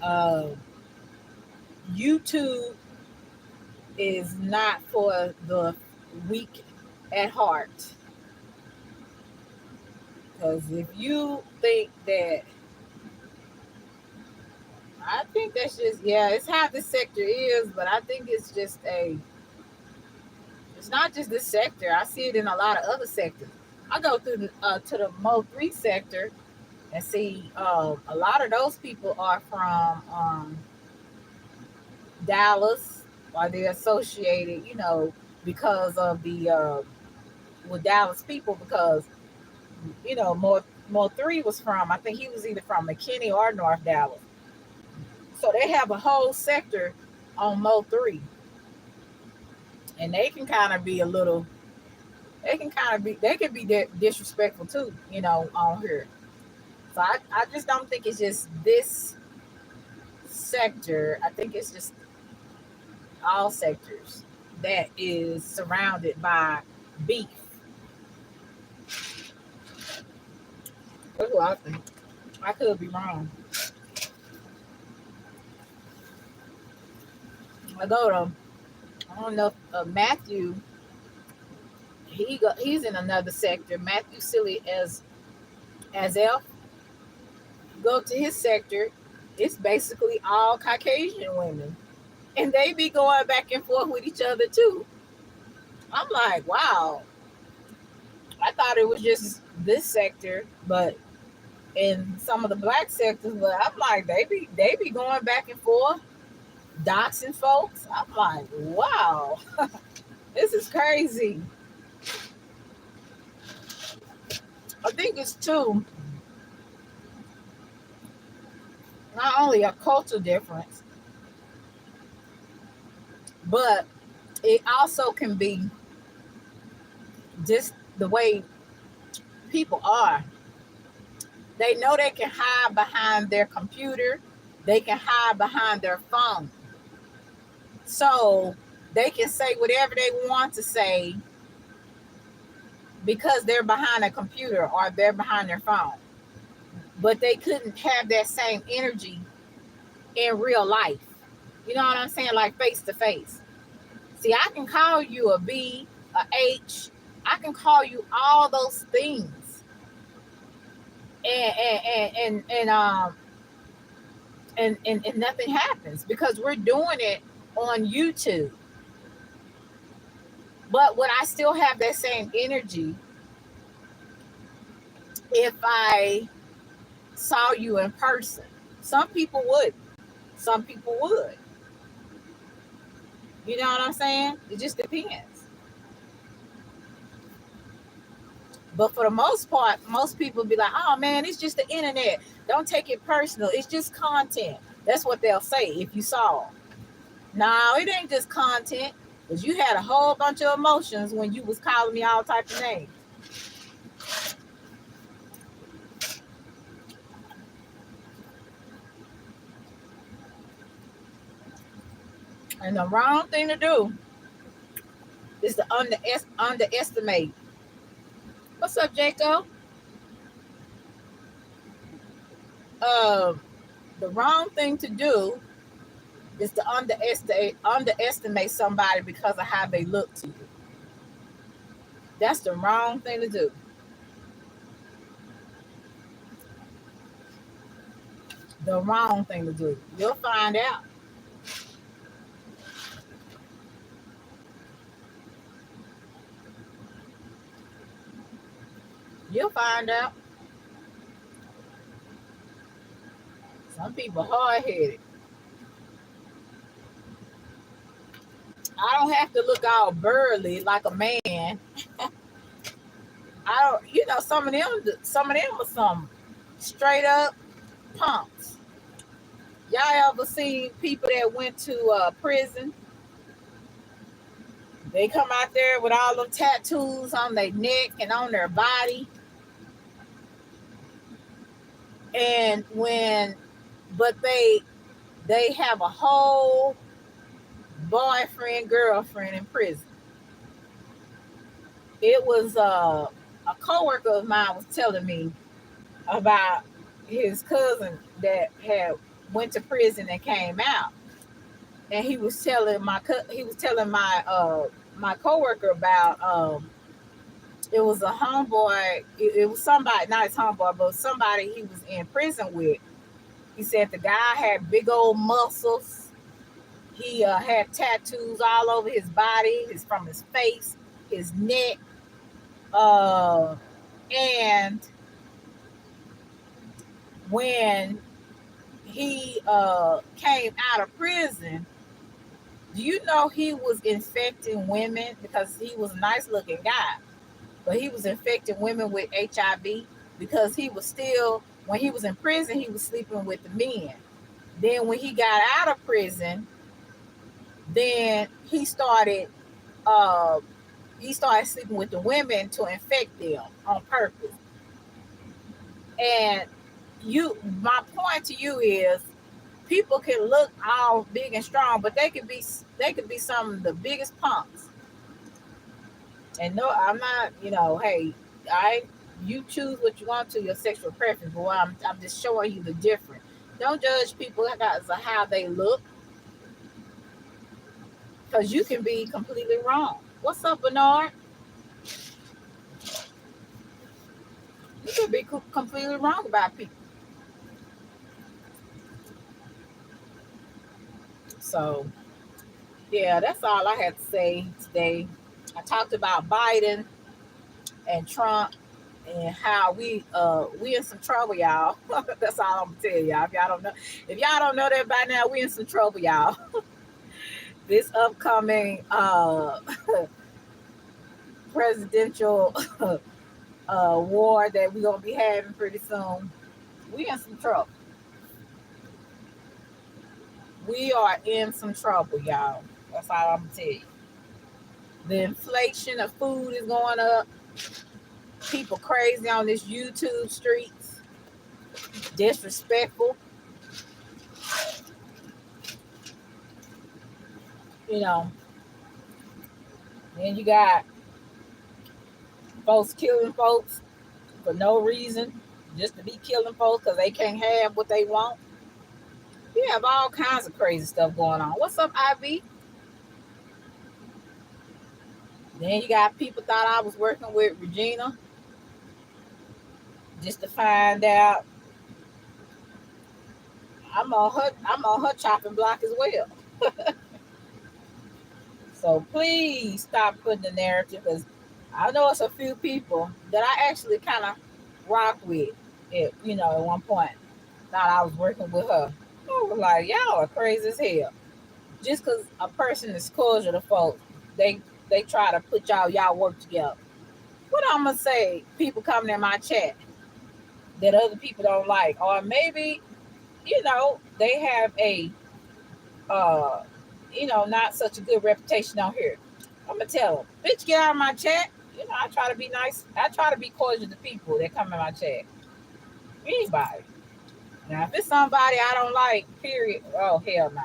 Uh, YouTube is not for the weak at heart. Because if you think that, I think that's just, yeah, it's how this sector is, but I think it's not just this sector. I see it in a lot of other sectors. I go through to the Mo3 sector and see a lot of those people are from Dallas, or they're associated, because of the with Dallas people, because Mo3 was from, I think he was either from McKinney or North Dallas. So they have a whole sector on Mo3, and they can kind of be a little. They can kind of be. They can be disrespectful too, on here. So I just don't think it's just this sector. I think it's just all sectors that is surrounded by beef. That's what I think. I could be wrong. I go to. I don't know if Matthew. He's in another sector. Matthew Silly as F. Go to his sector, it's basically all Caucasian women. And they be going back and forth with each other too. I'm like, wow. I thought it was just this sector, but in some of the black sectors, but I'm like, they be going back and forth, doxing folks. I'm like, wow, this is crazy. I think it's too not only a cultural difference, but it also can be just the way people are. They know they can hide behind their computer, they can hide behind their phone. So they can say whatever they want to say because they're behind a computer or they're behind their phone. But they couldn't have that same energy in real life. You know what I'm saying? Like face to face. See, I can call you a B, a H. I can call you all those things, and and nothing happens because we're doing it on YouTube. But would I still have that same energy if I saw you in person? Some people would. Some people would. You know what I'm saying? It just depends. But for the most part, most people be like, oh man, it's just the internet. Don't take it personal. It's just content. That's what they'll say if you saw. No, it ain't just content. Because you had a whole bunch of emotions when you was calling me all types of names. And the wrong thing to do is to underestimate. What's up, Jacob? Um, the wrong thing to do is to underestimate somebody because of how they look to you. That's the wrong thing to do. The wrong thing to do. You'll find out. You'll find out. Some people hard headed. I don't have to look all burly like a man. I don't. You know, some of them are some straight up punks. Y'all ever seen people that went to prison? They come out there with all them tattoos on their neck and on their body, and but they have a whole boyfriend girlfriend in prison. It was a coworker of mine was telling me about his cousin that had went to prison and came out, and he was telling my coworker about it was a homeboy. It was somebody, not his homeboy, but somebody he was in prison with. He said the guy had big old muscles. He had tattoos all over his body, from his face, his neck, uh, and when he came out of prison, do you know he was infecting women because he was a nice looking guy, but he was infecting women with HIV because he was still, when he was in prison, he was sleeping with the men. Then when he got out of prison, then uh, he started sleeping with the women to infect them on purpose. And my point to you is, people can look all big and strong, but they could be some of the biggest punks. And no, I'm not. Hey, I you choose what you want to your sexual preference, but I'm just showing you the difference. Don't judge people because of how they look, because you can be completely wrong. What's up, Bernard? You could be completely wrong about people. So yeah, that's all I had to say today. I talked about Biden and Trump and how we in some trouble, y'all. That's all I'm gonna tell y'all. If y'all don't know that by now, we in some trouble, y'all. This upcoming presidential war that we're gonna be having pretty soon, we in some trouble. We are in some trouble, y'all. That's all I'm gonna tell you. The inflation of food is going up. People crazy on this YouTube streets, disrespectful. You know, then you got folks killing folks for no reason, just to be killing folks because they can't have what they want. We have all kinds of crazy stuff going on. What's up, Ivy? Then you got people thought I was working with Regina just to find out I'm on her chopping block as well. So please stop putting the narrative, because I know it's a few people that I actually kind of rocked with it, at one point. Thought I was working with her. I was like, y'all are crazy as hell. Just because a person is cordial to folks, they they try to put y'all work together. What I'm gonna say? People coming in my chat that other people don't like, or maybe they have a uh not such a good reputation on here. I'm gonna tell them, bitch, get out of my chat. I try to be nice. I try to be cordial to people that come in my chat. Anybody. Now, if it's somebody I don't like, period, oh hell no.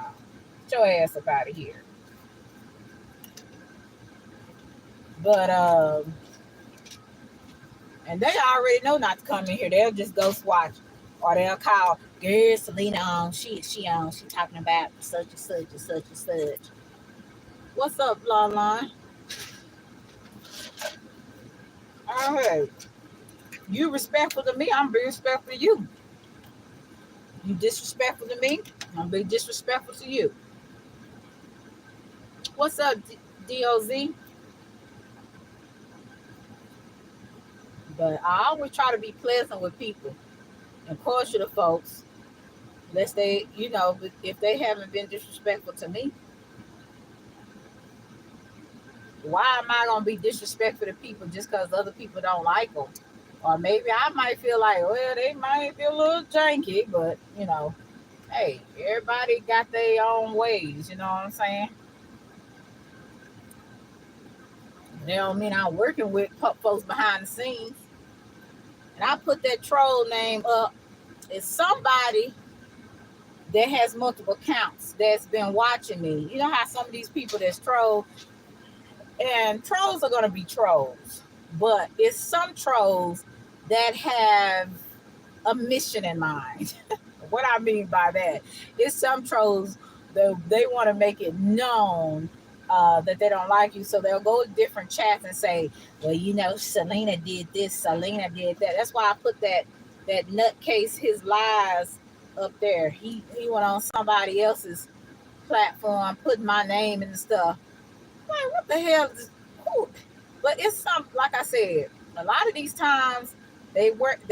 Get your ass up out of here. But and they already know not to come in here. They'll just ghost watch, or they'll call girl Selena on. She talking about such and such and such and such. What's up, Lon? All right, you respectful to me, I'm be respectful to you. You disrespectful to me, I'm be disrespectful to you. What's up, Doz? But I always try to be pleasant with people and cautious to folks, lest they, if they haven't been disrespectful to me, why am I gonna be disrespectful to people just because other people don't like them? Or maybe I might feel like, well, they might be a little janky, but hey, everybody got their own ways. You know what I'm saying? They don't mean I'm working with folks behind the scenes. And I put that troll name up. It's somebody that has multiple accounts that's been watching me. You know how some of these people that's troll, and trolls are gonna be trolls, but it's some trolls that have a mission in mind. What I mean by that is some trolls, they want to make it known that they don't like you, so they'll go to different chats and say, well, Selena did this, Selena did that. That's why I put that nutcase his lies up there. He went on somebody else's platform, putting my name and stuff. Like, what the hell is this? But it's some, like I said, a lot of these times they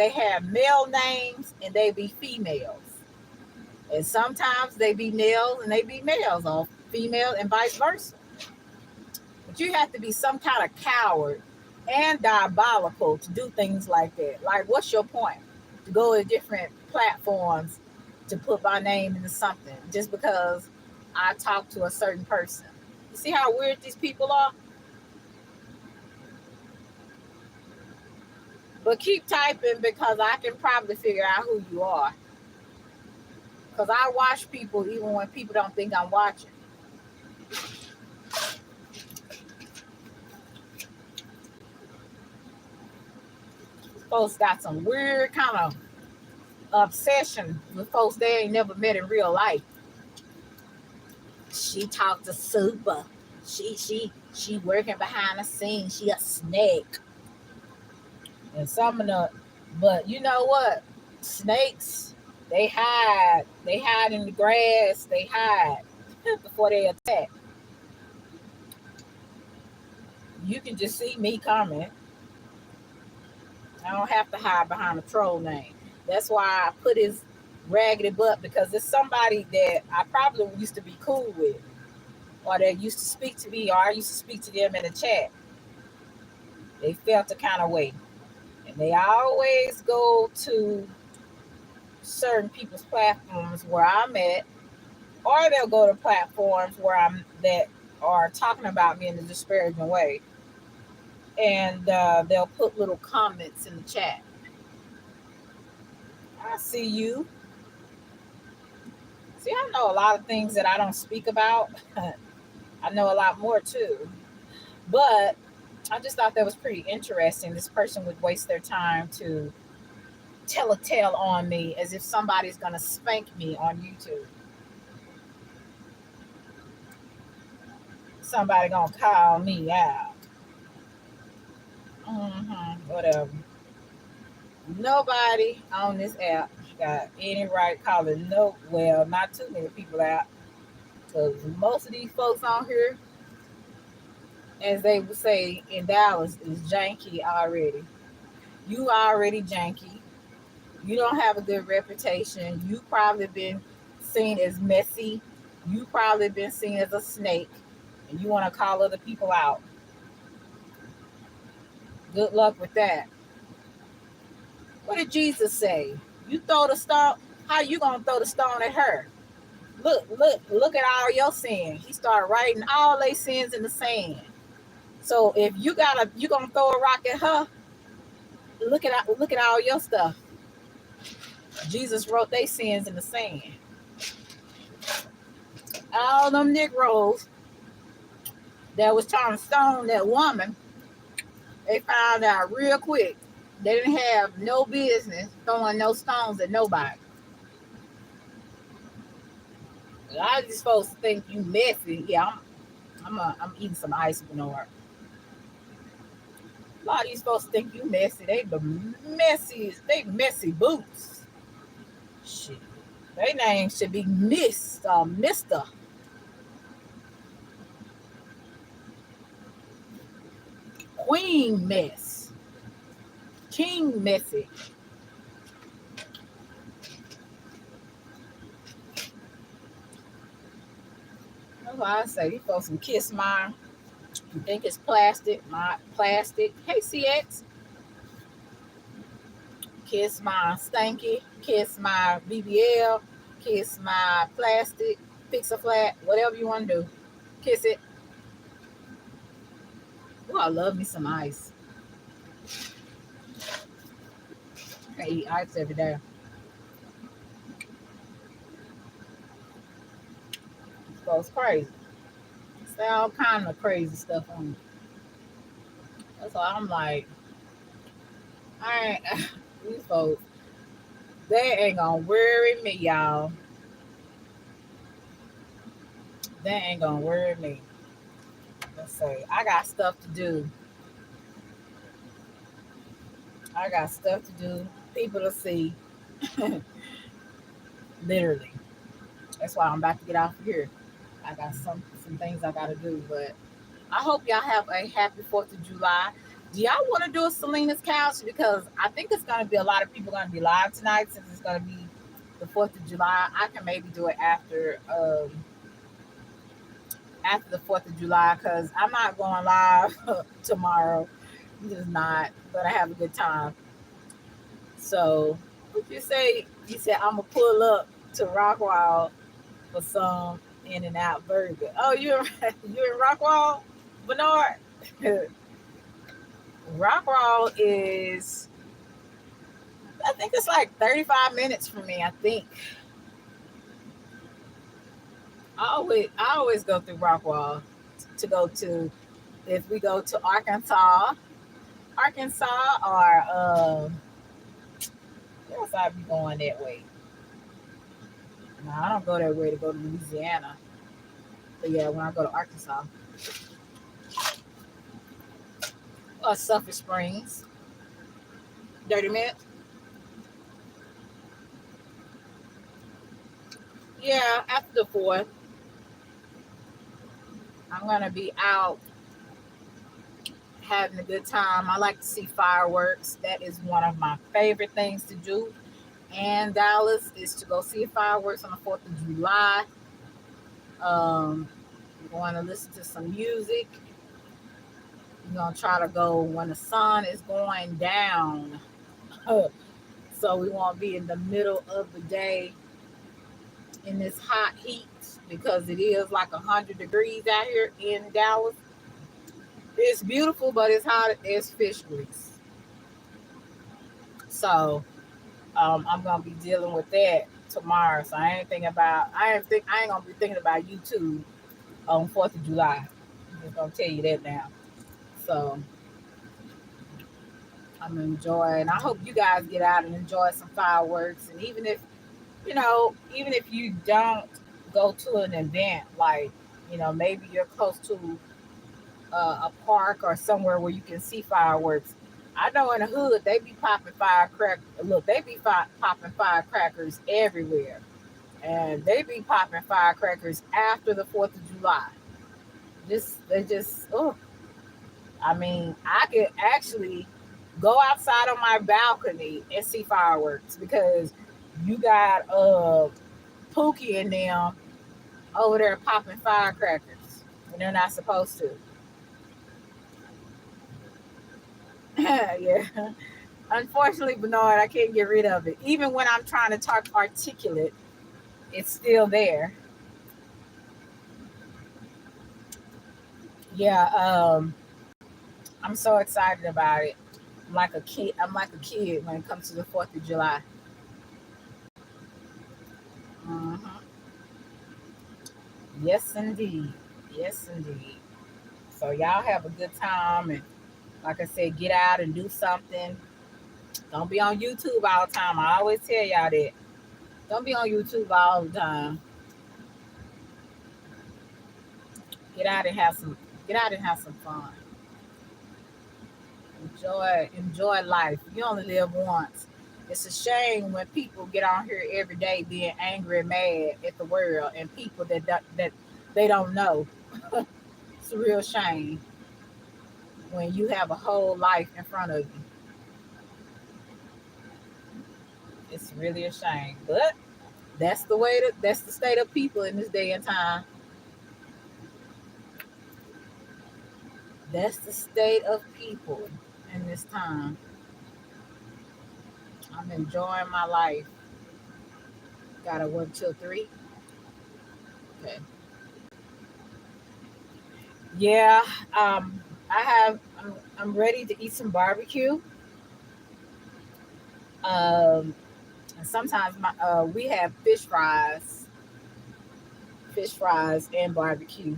have male names and they be females. And sometimes they be males and they be males, or female and vice versa. But you have to be some kind of coward and diabolical to do things like that. Like, what's your point? To go to different platforms to put my name into something just because I talk to a certain person. You see how weird these people are? But keep typing, because I can probably figure out who you are. Because I watch people even when people don't think I'm watching. Folks got some weird kind of obsession with folks they ain't never met in real life. She talked to Super. She working behind the scenes. She a snake. And some of the, but you know what? Snakes, they hide. They hide in the grass. They hide. before they attack. You can just see me comment. I don't have to hide behind a troll name. That's why I put his raggedy butt, because it's somebody that I probably used to be cool with, or that used to speak to me, or I used to speak to them in the chat. They felt a kind of way. And they always go to certain people's platforms where I'm at, or they'll go to platforms where I'm that are talking about me in a disparaging way, and they'll put little comments in the chat. I see you. See, I know a lot of things that I don't speak about. I know a lot more too. But I just thought that was pretty interesting. This person would waste their time to tell a tale on me as if somebody's going to spank me on YouTube. Somebody going to call me out. Whatever. Nobody on this app got any right calling no, well, not too many people out. Because most of these folks on here, as they would say in Dallas, is janky already. You already janky. You don't have a good reputation. You probably been seen as messy. You probably been seen as a snake. And you want to call other people out. Good luck with that. What did Jesus say? You throw the stone. How you gonna throw the stone at her? Look at all your sins. He started writing all their sins in the sand. So if you gonna throw a rock at her, look at all your stuff. Jesus wrote their sins in the sand. All them Negroes that was trying to stone that woman, they found out real quick they didn't have no business throwing no stones at nobody. A lot of these folks think you messy. Yeah, I'm eating some ice, Bernard. A lot of these folks think you messy. They the messiest. They messy boots. Shit. Their name should be Mister. Queen Mess. King Messy. That's why I say these folks can kiss mine. You think it's plastic? My plastic. Hey CX. Kiss my stanky. Kiss my BBL. Kiss my plastic. Fix a flat. Whatever you want to do. Kiss it. Oh, I love me some ice. I eat ice every day. So it's crazy. It's all kind of crazy stuff on me. That's why I'm like, I ain't, these folks, they ain't gonna worry me, y'all. They ain't gonna worry me. Let's say I got stuff to do. I got stuff to do. People to see. Literally. That's why I'm about to get off of here. I got some things I gotta do, but I hope y'all have a happy 4th of July. Do y'all want to do a Selena's Couch? Because I think it's gonna be a lot of people gonna be live tonight since it's gonna be the 4th of July. I can maybe do it after the 4th of July because I'm not going live tomorrow. I'm just not, but I have a good time. So what you say? You said I'm gonna pull up to Rockwall for some In and Out burger. Oh, you're in Rockwall, Bernard? Rockwall is, I think it's like 35 minutes from me. I think I always go through Rockwall to go to, if we go to Arkansas, or where else I be going that way? No, I don't go that way to go to Louisiana. But yeah, when I go to Arkansas or Sulphur Springs, 30 minutes. Yeah, after the 4th. I'm gonna be out having a good time. I like to see fireworks. That is one of my favorite things to do. And Dallas is to go see fireworks on the 4th of July. We're going to listen to some music. We're going to try to go when the sun is going down. So we won't be in the middle of the day in this hot heat because it is like 100 degrees out here in Dallas. It's beautiful, but it's hot as fish grease. So I'm gonna be dealing with that tomorrow. So I ain't gonna be thinking about YouTube on 4th of July. I'm just gonna tell you that now. So I'm enjoying. I hope you guys get out and enjoy some fireworks. And even if you don't go to an event, like maybe you're close to a park or somewhere where you can see fireworks. I know in the hood they be popping firecrackers. Look, they be popping firecrackers everywhere, and they be popping firecrackers after the 4th of July. Oh, I mean, I could actually go outside on my balcony and see fireworks because you got Pookie and them over there popping firecrackers when they're not supposed to. Yeah. Unfortunately, Bernard, I can't get rid of it. Even when I'm trying to talk articulate, it's still there. Yeah, I'm so excited about it. I'm like a kid. I'm like a kid when it comes to the 4th of July. Hmm. Yes, indeed. Yes, indeed. So y'all have a good time, and like I said, get out and do something. Don't be on YouTube all the time. I always tell y'all that. Don't be on YouTube all the time. Get out and have some. Get out and have some fun. Enjoy life. You only live once. It's a shame when people get on here every day being angry and mad at the world and people that they don't know. It's a real shame when you have a whole life in front of you. It's really a shame, but that's the state of people in this day and time. That's the state of people in this time. I'm enjoying my life. Gotta work till 3. Okay. Yeah, I'm ready to eat some barbecue. Um, and sometimes we have fish fries and barbecue.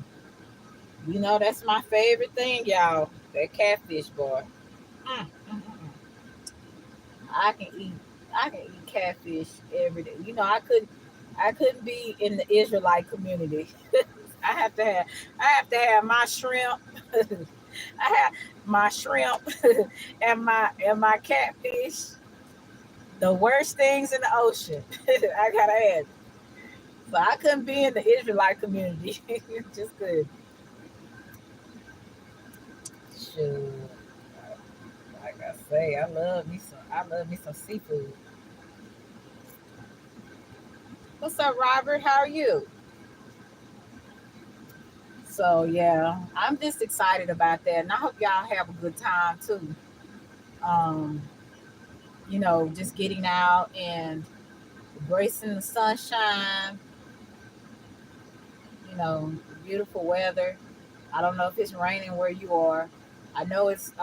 That's my favorite thing, y'all. That catfish, boy. Mm, mm, mm, mm. I can eat I can eat catfish every day. I couldn't be in the Israelite community. I have to have I have to have my shrimp. I have my shrimp and my catfish. The worst things in the ocean. I gotta add. So I couldn't be in the Israelite community. Just good. Sure. Like I say, I love me some seafood. What's up, Robert? How are you? So yeah, I'm just excited about that, and I hope y'all have a good time too. Um, just getting out and embracing the sunshine. Beautiful weather. I don't know if it's raining where you are. I know it's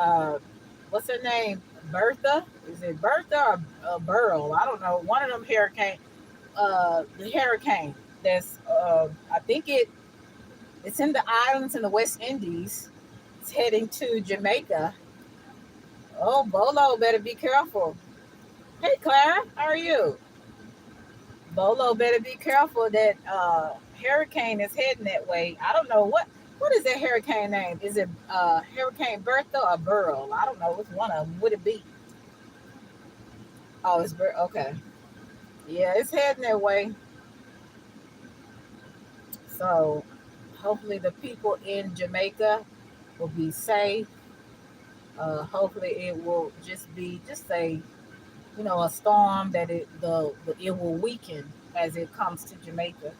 what's her name? Bertha? Is it Bertha or Burl? I don't know. One of them hurricane. The hurricane. That's I think it's in the islands in the West Indies. It's heading to Jamaica. Oh, Bolo, better be careful. Hey, Clara, how are you? Bolo, better be careful. That hurricane is heading that way. I don't know what is that hurricane name? Is it Hurricane Bertha or Burl? I don't know. Which one of them would it be? Oh, it's Burl. Okay, yeah, it's heading that way. So hopefully the people in Jamaica will be safe. Hopefully it will just be just a storm that it will weaken as it comes to Jamaica.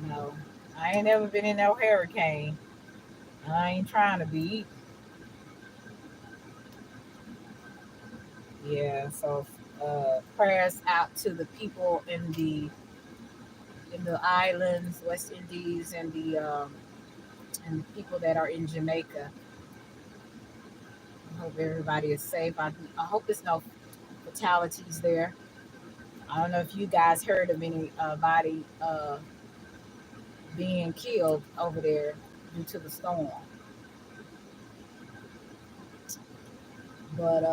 You know, I ain't never been in no hurricane. I ain't trying to be. Yeah, so prayers out to the people in the islands, West Indies, and the people that are in Jamaica. I hope everybody is safe. I hope there's no fatalities there. I don't know if you guys heard of anybody being killed over there due to the storm, but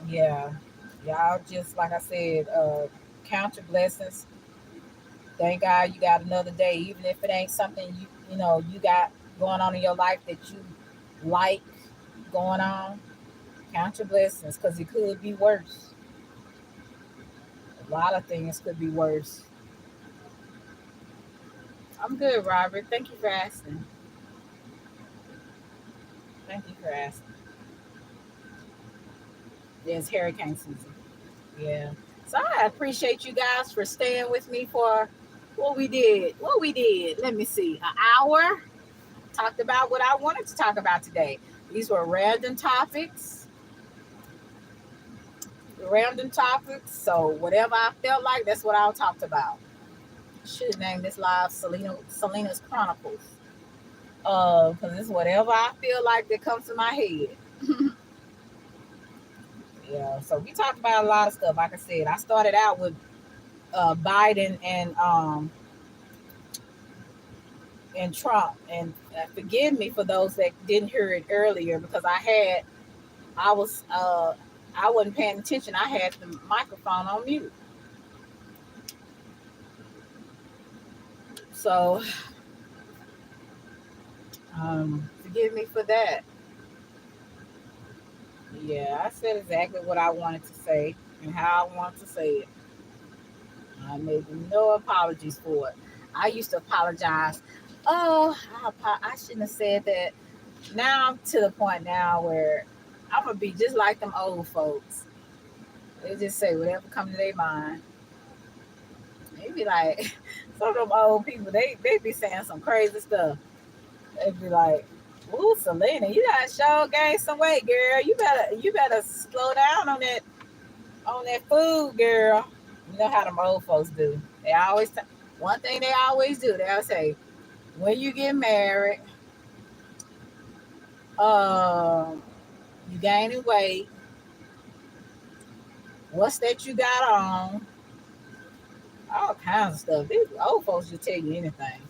yeah, y'all just like I said, count your blessings. Thank God you got another day, even if it ain't something you got going on in your life that you like going on. Count your blessings because it could be worse. A lot of things could be worse. I'm good, Robert. Thank you for asking. Thank you for asking. Yeah, it's hurricane season. Yeah. So I appreciate you guys for staying with me for what we did. What we did. Let me see. An hour. Talked about what I wanted to talk about today. These were random topics. Random topics. So whatever I felt like, that's what I talked about. Should name this live Selena's Chronicles. Because it's whatever I feel like that comes to my head. Yeah. So we talked about a lot of stuff. Like I said, I started out with Biden and Trump. And forgive me for those that didn't hear it earlier because I was I wasn't paying attention. I had the microphone on mute. So forgive me for that. Yeah, I said exactly what I wanted to say and how I want to say it. I made no apologies for it. I used to apologize. Oh, I shouldn't have said that. Now I'm to the point now where I'm gonna be just like them old folks. They just say whatever comes to their mind. They be like, some of them old people, they be saying some crazy stuff. They be like, "Ooh, Selena, you gotta show gain some weight, girl. You better slow down on that food, girl." You know how them old folks do. One thing they always do. They'll say, "When you get married, um, you gaining weight. What's that you got on?" All kinds of stuff. These old folks just tell you anything.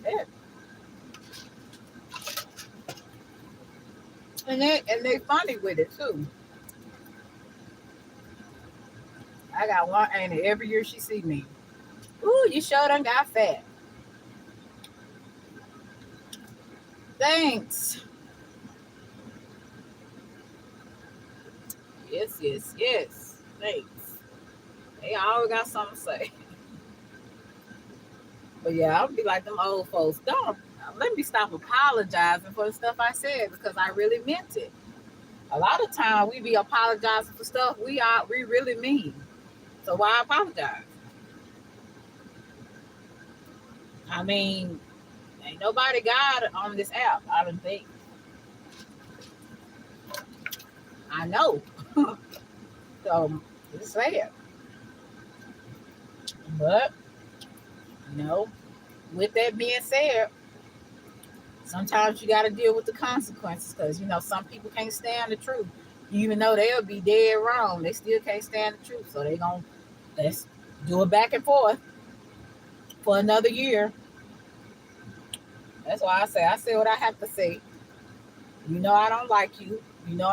And they funny with it too. I got one auntie every year she see me. Ooh, you sure done got fat. Thanks. Yes, yes, yes. Thanks. They always got something to say. But yeah, I'll be like them old folks. Don't let me stop apologizing for the stuff I said because I really meant it. A lot of time we be apologizing for stuff we really mean. So why apologize? I mean, ain't nobody got it on this app. I don't think. I know. So just say it. But you know, with that being said, sometimes you got to deal with the consequences because some people can't stand the truth, even though they'll be dead wrong. They still can't stand the truth, so they gonna let's do it back and forth for another year. That's why I say what I have to say. I don't like you. You know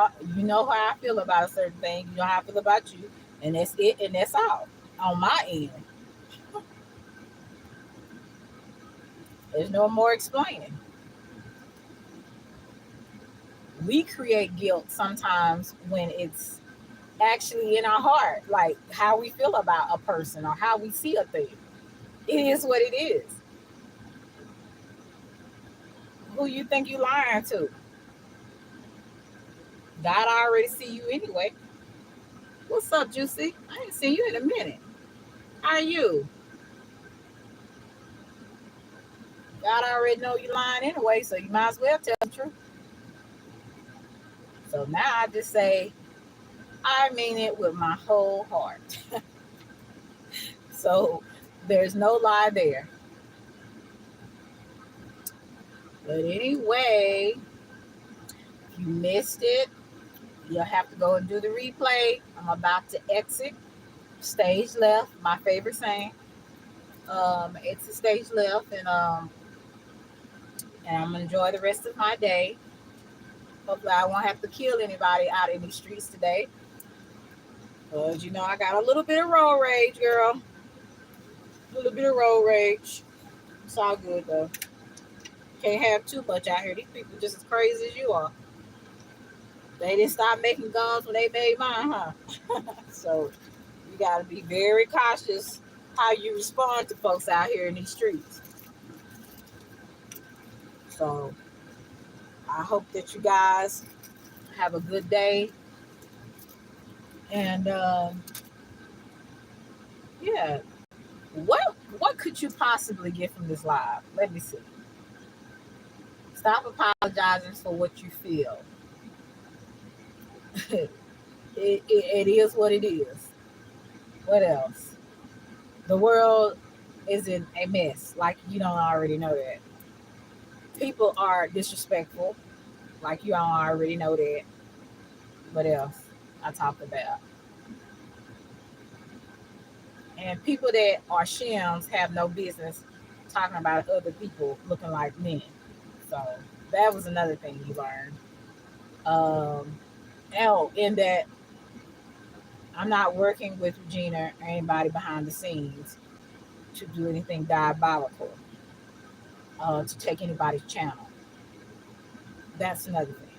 how I feel about a certain thing. You know how I feel about you, and that's it, and that's all on my end. There's no more explaining. We create guilt sometimes when it's actually in our heart, like how we feel about a person or how we see a thing. It is what it is. Who you think you lying to? God already see you anyway. What's up, Juicy? I ain't seen you in a minute. How are you? God already know you lying anyway, so you might as well tell the truth. So now I just say, I mean it with my whole heart. So there's no lie there. But anyway, if you missed it, you'll have to go and do the replay. I'm about to exit stage left, my favorite saying. Exit stage left, and I'm gonna enjoy the rest of my day. Hopefully, I won't have to kill anybody out in these streets today. Cause I got a little bit of road rage, girl. A little bit of road rage. It's all good though. Can't have too much out here. These people just as crazy as you are. They didn't stop making guns when they made mine, huh? So you gotta be very cautious how you respond to folks out here in these streets. So I hope that you guys have a good day. And yeah, what could you possibly get from this live? Let me see. Stop apologizing for what you feel. It is what it is. What else? The world is in a mess. Like you don't already know that. People are disrespectful. Like you don't already know that. What else? I talked about. And people that are shims have no business talking about other people looking like men. So that was another thing you learned. In that I'm not working with Regina or anybody behind the scenes to do anything diabolical, to take anybody's channel. That's another thing.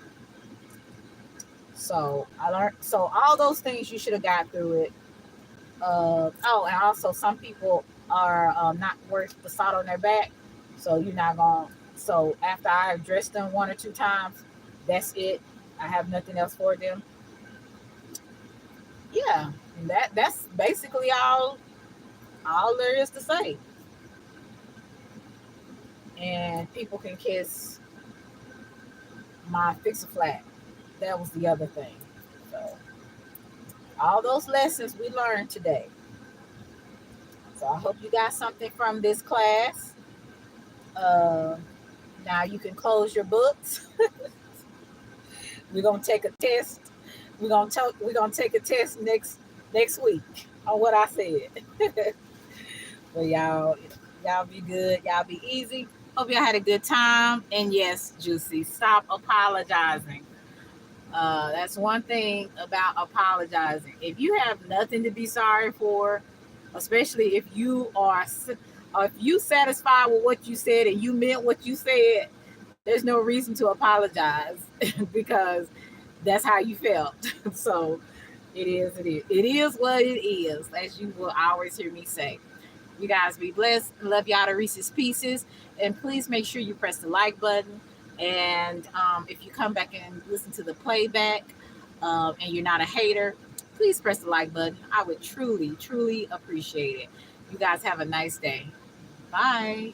So I learned. So all those things you should have got through it. And also some people are not worth the salt on their back. So you're not going. So after I addressed them one or two times, that's it. I have nothing else for them. Yeah, that's basically all there is to say. And people can kiss my fix a flat. That was the other thing. So all those lessons we learned today. So I hope you got something from this class. Uh, Now you can close your books. We're gonna take a test. We're gonna take a test next week on what I said. But y'all be good. Y'all be easy. Hope y'all had a good time. And yes, Juicy, stop apologizing. That's one thing about apologizing. If you have nothing to be sorry for, especially if you satisfied with what you said and you meant what you said, there's no reason to apologize because that's how you felt. So it is what it is, as you will always hear me say. You guys be blessed. Love y'all to Reese's Pieces. And please make sure you press the like button. And if you come back and listen to the playback and you're not a hater, please press the like button. I would truly, truly appreciate it. You guys have a nice day. Bye.